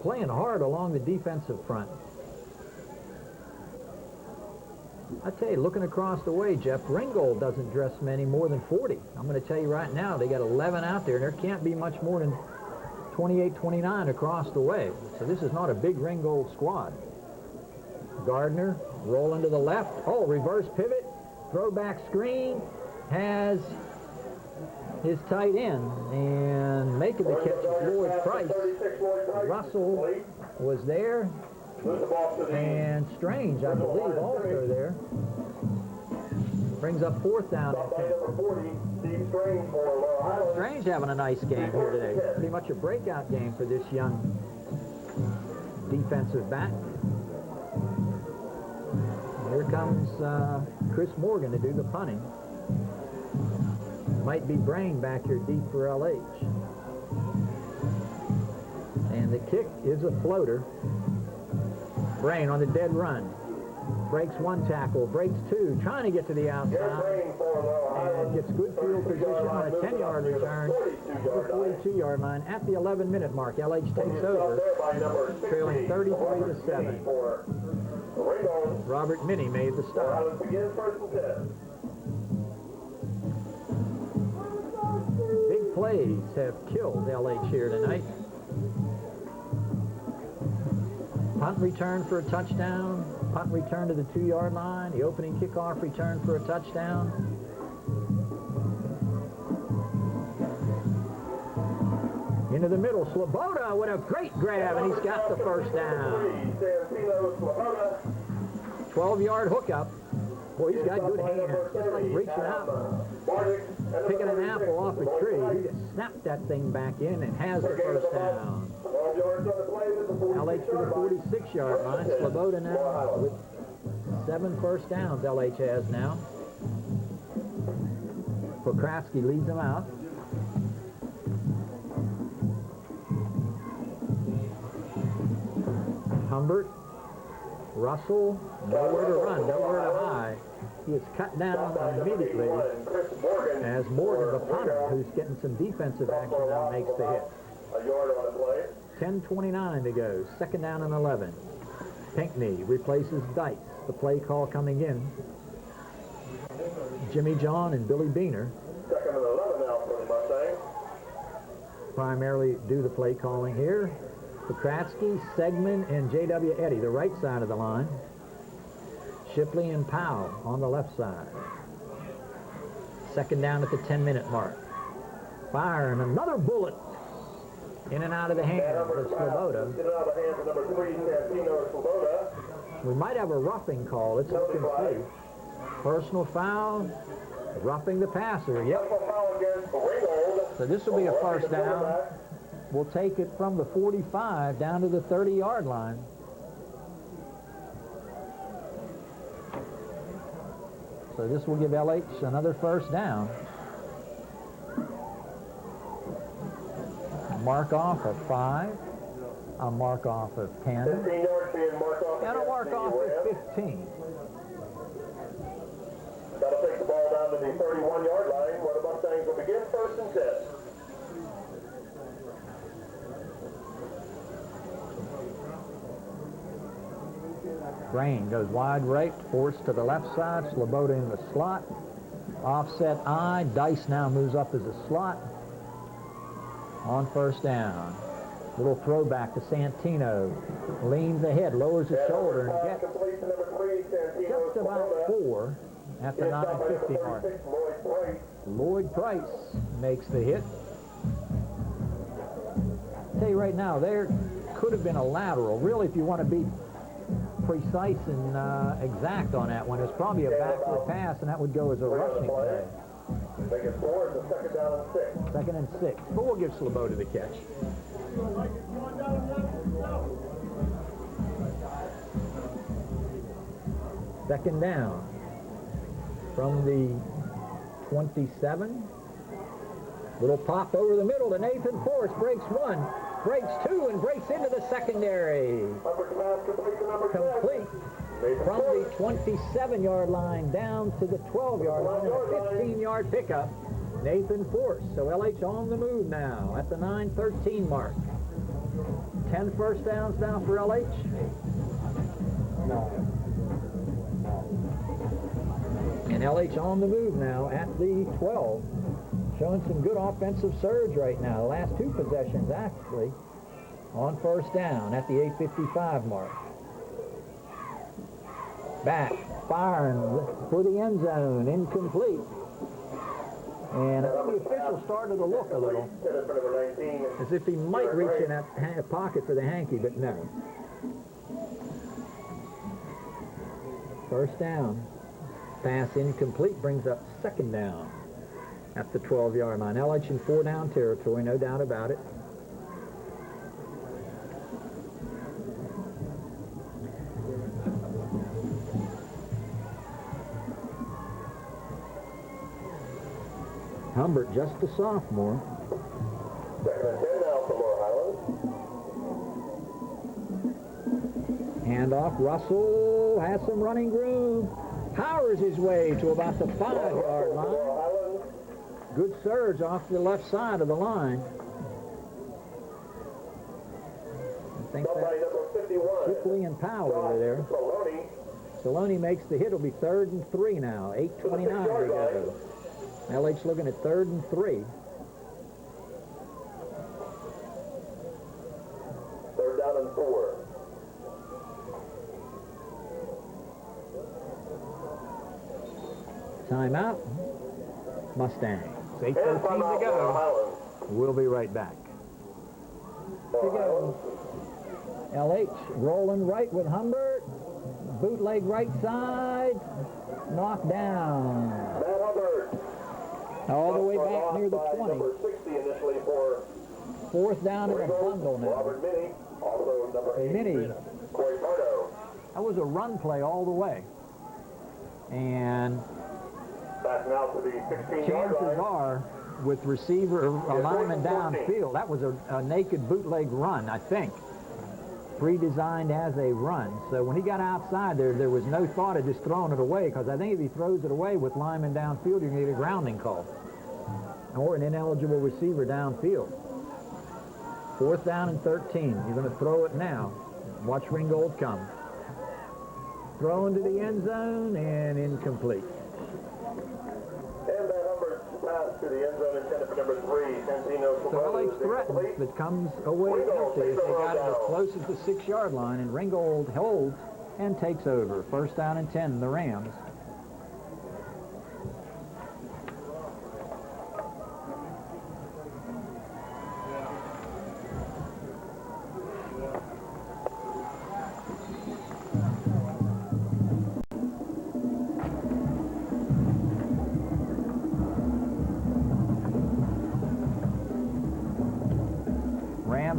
playing hard along the defensive front. I tell you, looking across the way, Jeff, Ringgold doesn't dress many more than 40. I'm going to tell you right now, they got 11 out there, and there can't be much more than 28, 29 across the way. So this is not a big Ringgold squad. Gardner rolling to the left. Oh, reverse pivot, throwback screen, has his tight end, and making the catch of Lloyd Price. Russell was there. And Strange, I believe, also there. Brings up fourth down and 10. Strange having a nice game here today. Pretty much a breakout game for this young defensive back. Here comes Chris Morgan to do the punting. Might be Brain back here deep for LH. And the kick is a floater. Brain on the dead run. Breaks 1 tackle, breaks 2, trying to get to the outside. And gets good field position on a 10-yard return at the 42-yard line at the 11-minute mark. LH takes over, trailing 33-7. Robert Minnie made the start. Big plays have killed LH here tonight. Punt return for a touchdown. Punt return to the 2-yard line. The opening kickoff return for a touchdown. Into the middle. Sloboda with a great grab, and he's got the first down. 12-yard hookup. Boy, he's got good hands. Just like reaching out, picking an apple off a tree. He just snapped that thing back in and has the first down. LH to the 46-yard line. Sloboda now with 7 first downs LH has now. Pokratsky leads them out. Humbert, Russell, nowhere to run, nowhere to hide. He is cut down immediately as Morgan, the punter, who's getting some defensive action now, makes the hit. 10:29 to go, 2nd down and 11. Pinckney replaces Dice. The play call coming in. Jimmy John and Billy Beaner 2nd and 11 now for the Mustang. primarily do the play calling here. Pokratsky, Segman, and J.W. Eddy, the right side of the line. Shipley and Powell on the left side. 2nd down at the 10-minute mark. Fire, and another bullet in and out of the hands of Sloboda. We might have a roughing call. Let's look and see. Personal foul, roughing the passer. Yep. So this will be a first down. We'll take it from the 45 down to the 30-yard line. So this will give LH another first down. Mark off of 5. I'll mark off of 10. 15 yards being marked off. And I'll mark off of 15. That'll take the ball down to the 31-yard line where the Mustangs will begin 1st and 10. Grain goes wide right, forced to the left side, Sloboda in the slot. Offset I, Dice now moves up as a slot. On first down. Little throwback to Santino. Leans ahead, lowers his shoulder, and gets just about 4 at the 950 mark. Lloyd Price makes the hit. Tell you right now, there could have been a lateral. Really, if you want to be precise and exact on that one, it's probably a backward pass, and that would go as a rushing play. Make it 4, it's a second down and 6. Second and 6, but we'll give Sloboda the catch. Second down from the 27. Little pop over the middle to Nathan Forrest, breaks 1, breaks 2, and breaks into the secondary. Complete from the 27-yard line down to the 12-yard line, and a 15-yard pickup. Nathan Forrest. So LH on the move now at the 9:13 mark. 10 first downs now for LH. And LH on the move now at the 12. Showing some good offensive surge right now. The last 2 possessions actually on first down at the 8:55 mark. Back, firing for the end zone, incomplete. And I think the official started to look a little as if he might reach in that pocket for the hanky, but no. First down. Pass incomplete, brings up second down at the 12-yard line. LH in 4-down territory, no doubt about it. Humbert, just a sophomore. Second and 10 now for Laurel Highlands. Handoff, Russell has some running room. Powers his way to about the 5-yard line. Good surge off the left side of the line. I think that's Shipley and Powell over there. Saloni makes the hit. It'll be 3rd and 3 now. 8:29 to go. LH looking at 3rd and 3. 3rd down and 4. Timeout. Mustangs. 8:13 to go. We'll be right back. Here we go. LH rolling right with Humbert. Bootleg right side. Knocked down. Matt Humbert. All the way back near the 20. Number 60 initially for 4th down in a bundle now. Robert Minnie. Also number 8. Minnie. Corey Pardo. That was a run play all the way. And Back now to the 16-yard chances line. are, with receiver or lineman downfield, that was a naked bootleg run, I think. Pre-designed as a run. So when he got outside there was no thought of just throwing it away, because I think if he throws it away with lineman downfield, you're going to get a grounding call. Or an ineligible receiver downfield. 4th down and 13. You're going to throw it now. Watch Ringgold come. Thrown to the end zone and incomplete. And that Humbert pass to the end zone intended for number 3. Santino So LH threatens, but comes away empty as they got it as close as the 6-yard line, and Ringgold holds and takes over. 1st down and 10, the Rams.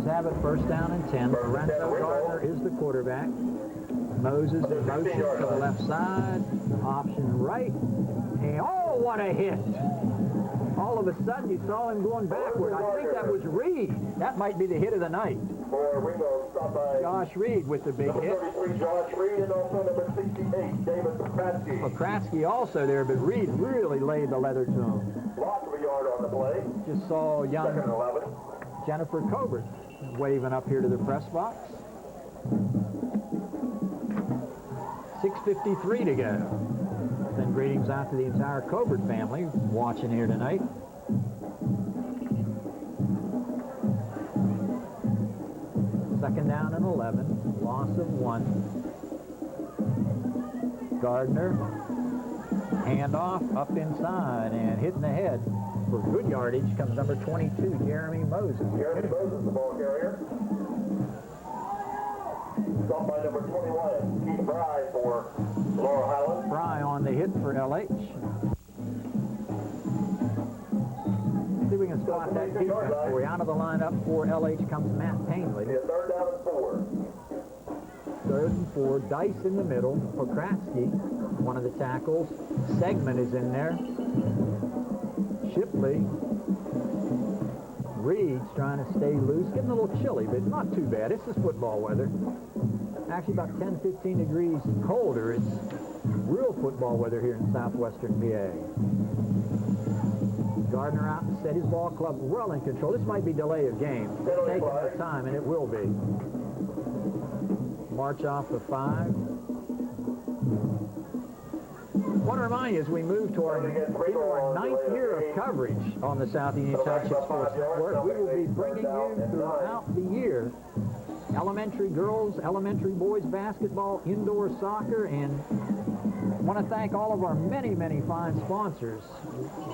Have it 1st down and 10. Lorenzo Gardner is the quarterback. Moses in motion to the left side. Option right. And oh, what a hit. All of a sudden you saw him going backward. I think that was Reed. That might be the hit of the night. For Ringo, stopped by Josh Reed with the big number hit. 33, Josh Reed, and also number 68, David Pokratsky. Pokratsky also there, but Reed really laid the leather to him. Lots of a yard on the play. Just saw young 2nd and 11. Jennifer Cobert waving up here to the press box. 6:53 to go. Send greetings out to the entire Covert family watching here tonight. Second down and 11. Loss of 1. Gardner. Handoff up inside and hitting the head. For good yardage comes number 22, Jeremy Moses. Jeremy Moses, the ball carrier. Stopped by number 21, Keith Fry for Laurel Highlands. Fry on the hit for LH. See if we can spot that defense for you. Out of the lineup for LH comes Matt Painley. Be a third down and 4. Third and 4. Dice in the middle. Pokratsky, one of the tackles. Segment is in there. Shipley. Reed's trying to stay loose. Getting a little chilly, but not too bad. This is football weather. Actually about 10, 15 degrees colder. It's real football weather here in southwestern PA. Gardner out to set his ball club well in control. This might be delay of game. It's taking their time, and it will be. March off the 5. I want to remind you, as we move to our 9th year of coverage on the South Union Township Sports Network, we will be bringing you throughout the year elementary girls, elementary boys basketball, indoor soccer, and I want to thank all of our many, many fine sponsors.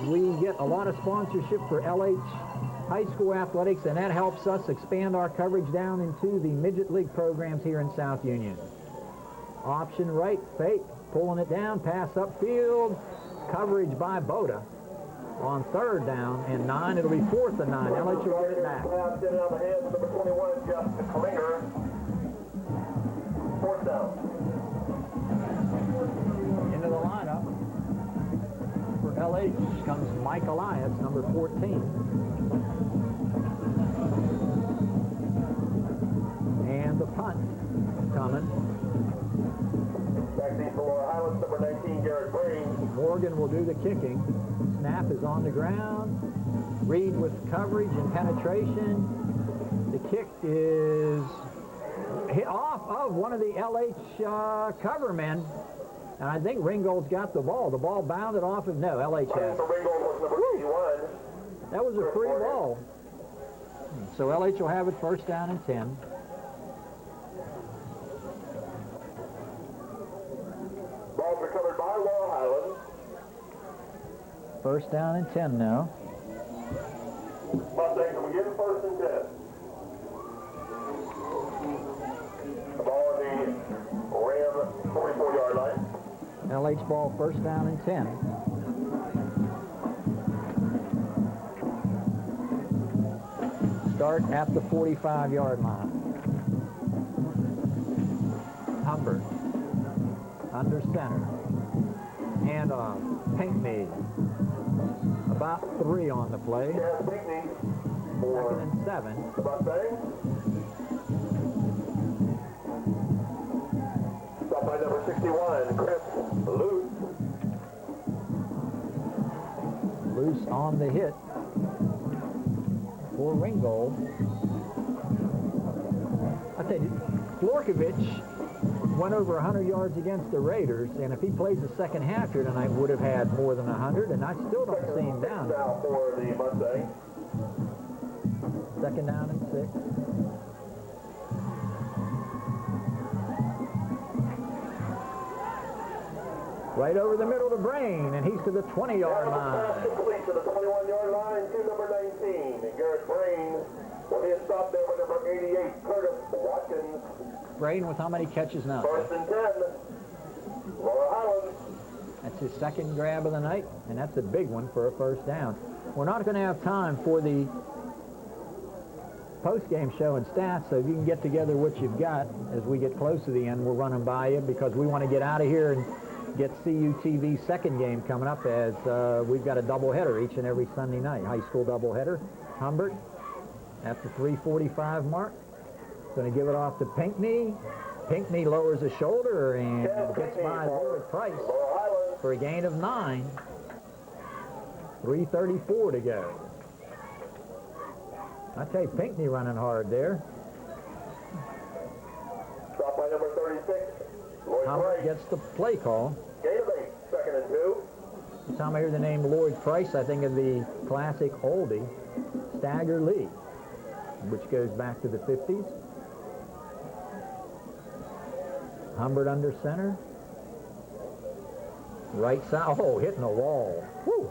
We get a lot of sponsorship for LH high school athletics, and that helps us expand our coverage down into the midget league programs here in South Union. Option right, fake, pulling it down, pass upfield, coverage by Boda. On third down and 9, it'll be 4th and 9. LH will get it back. Pass in on the hands of number 21, Jeff Klinger. 4th down. Into the lineup for LH comes Mike Elias, number 14. And the punt coming. Backseat for Laurel Highlands, number 19, Garrett Breen. Morgan will do the kicking. Snap is on the ground. Reed with coverage and penetration. The kick is hit off of one of the LH covermen. And I think Ringgold's got the ball. The ball bounded off of, no, LH has. Ringgold was number 81. That was a free ball. So LH will have it first down and 10. Ball's recovered by Laurel Highlands. First down and 10 now. Mustangs will begin 1st and 10. The ball on the Ram 44-yard line. LH ball first down and 10. Start at the 45-yard line. Humbert under center. And Pinkney. About 3 on the play. Chaz Pinkney for 2nd and 7. the Mustangs. Stopped by number 61, Chris Luce. Loose on the hit for Ringgold. I tell you, Florkovich went over 100 yards against the Raiders, and if he plays the second half here tonight, would have had more than 100, and I still don't see him down. Now for the Mustangs. Second down and 6. Right over the middle to Brain, and he's to the 20-yard Pass line. complete to the 21-yard line to number 19. Garrett Brain will be stopped there with number 88, Curtis Watkins. Brain with how many catches now? 1st and 10. Laurel Highlands. That's his second grab of the night, and that's a big one for a first down. We're not going to have time for the post-game show and stats, so if you can get together what you've got as we get close to the end, we'll run them by you because we want to get out of here and get CUTV's second game coming up, as we've got a doubleheader each and every Sunday night, high school doubleheader. Humbert at the 3:45 mark. Going to give it off to Pinkney. Pinkney lowers his shoulder and gets by Lloyd Price for a gain of 9. 3:34 to go. I tell you, Pinkney running hard there. Stopped by number 36, Humbert gets the play call. Gain of 8, 2nd and 2. Every time I hear the name Lloyd Price, I think of the classic oldie, Stagger Lee, which goes back to the 50s. Humbert under center. Right side. Oh, hitting the wall. Woo.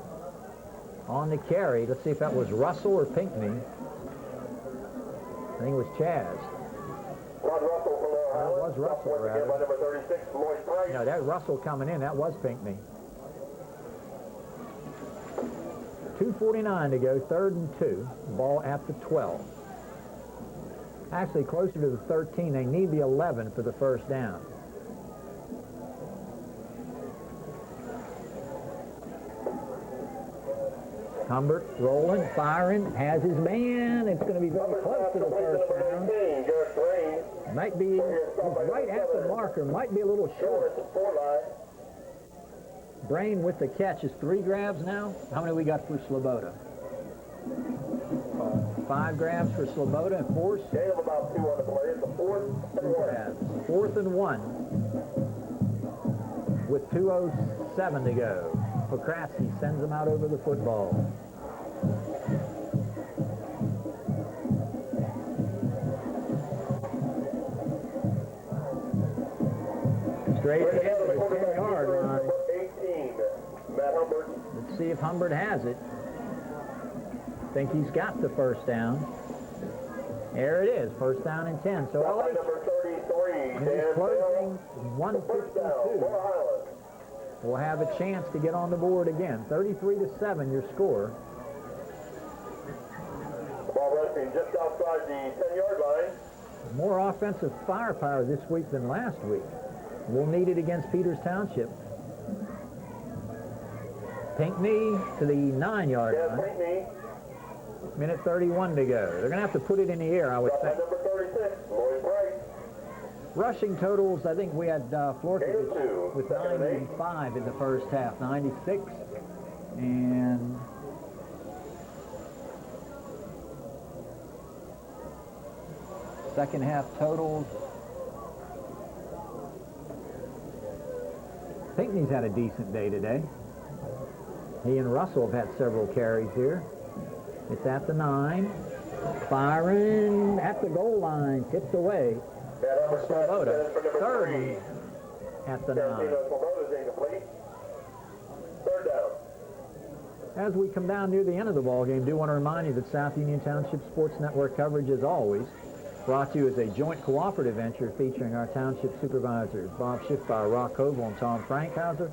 On the carry. Let's see if that was Russell or Pinckney. I think it was Chaz. Rod Russell from Laurel Highlands. That was Russell, Once again by number 36, Lloyd Price. No, that Russell coming in. That was Pinckney. 2:49 to go. 3rd and 2. Ball at the 12. Actually, closer to the 13. They need the 11 for the first down. Humbert rolling, firing, has his man. It's going to be very close to the first down. Might be right at the marker, might be a little short. Brain with the catch is 3 grabs now. How many we got for Sloboda? 5 grabs for Sloboda and force. Gain of about 2 on the play. It's a 4th and 1. 4th and 1 with 2:07 to go. Pokratsky sends him out over the football. Straight ahead to the 10-yard line. 18, Matt Humbert. Let's see if Humbert has it. Think he's got the first down. There it is, first down and 10. So LA Number 33, is closing First down, 152. We'll have a chance to get on the board again. 33-7, your score. Ball resting just outside the 10-yard line. More offensive firepower this week than last week. We'll need it against Peters Township. Pinckney to the 9-yard line. Pinckney. Minute 31 to go. They're going to have to put it in the air, I would think. Number 36, Lloyd Price. Rushing totals, I think we had Florkovich with 95 in the first half, 96. And second half totals. Pinckney's had a decent day today. He and Russell have had several carries here. It's at the 9. Firing at the goal line, tipped away. Sloboda, 30 at the 9. Third down. As we come down near the end of the ball game, do want to remind you that South Union Township Sports Network coverage, as always, brought to you as a joint cooperative venture featuring our township supervisors, Bob Schiffbauer, Rock Koval, and Tom Frankhauser.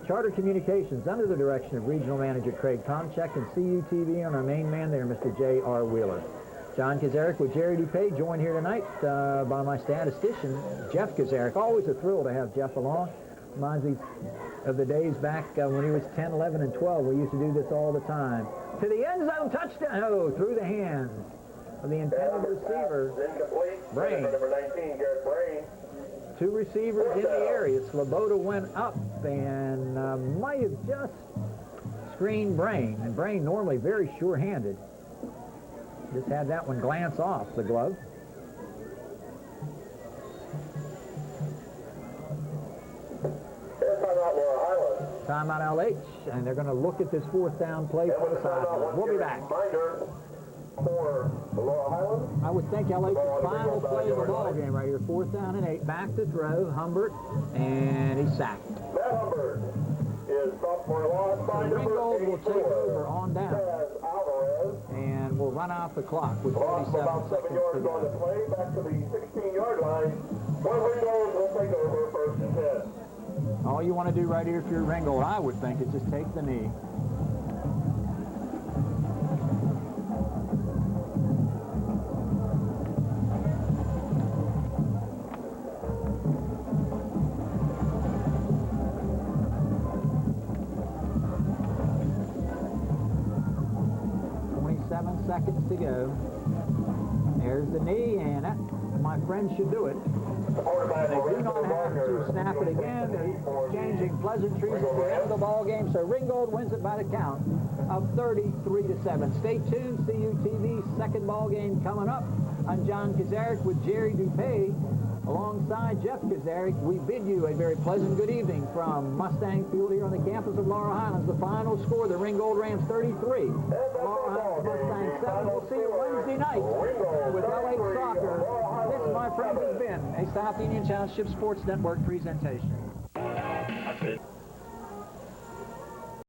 Charter Communications under the direction of Regional Manager Craig Tomchek, and CUTV on our main man there, Mr. J.R. Wheeler. John Kazarek with Jerry DuPay, joined here tonight by my statistician, Jeff Kazarek. Always a thrill to have Jeff along. Reminds me of the days back when he was 10, 11, and 12. We used to do this all the time. To the end zone, touchdown! Oh, through the hands of the intended receiver, Brain. Number 19, Garrett Brain. 2 receivers in the area. Sloboda went up and might have just screened Brain. And Brain normally very sure-handed. Just had that one glance off the glove. Timeout, Laurel Highlands. Timeout LH, and they're going to look at this 4th down play for the sideline. We'll be back. Reminder for Laurel Highlands. I would think LH's final play of the ball game right here. 4th down and 8. Back to throw. Humbert, and he's sacked. Matt Humbert is sophomore loss by number Ringgold will take over on down. Alvarez. And we'll run out the clock with Lost 47 about 7 seconds to yards on the go. play. Back to the 16-yard line. Ringgold will take over 1st and 10. All you want to do right here if you're Ringgold, I would think, is just take the knee. Seconds to go. There's the knee, and that, my friend, should do it. They do not have to snap it again. They're exchanging pleasantries at the end of the ball game, so Ringgold wins it by the count of 33-7. Stay tuned. CUTV second ball game coming up. I'm John Kazarek with Jerry DuPay. Alongside Jeff Kazaric, we bid you a very pleasant good evening from Mustang Field here on the campus of Laurel Highlands. The final score, the Ringgold Rams 33, Laurel Highlands Mustang 7. We'll see you Wednesday night with L8 Soccer. This, my friends, has been a South Union Township Sports Network presentation.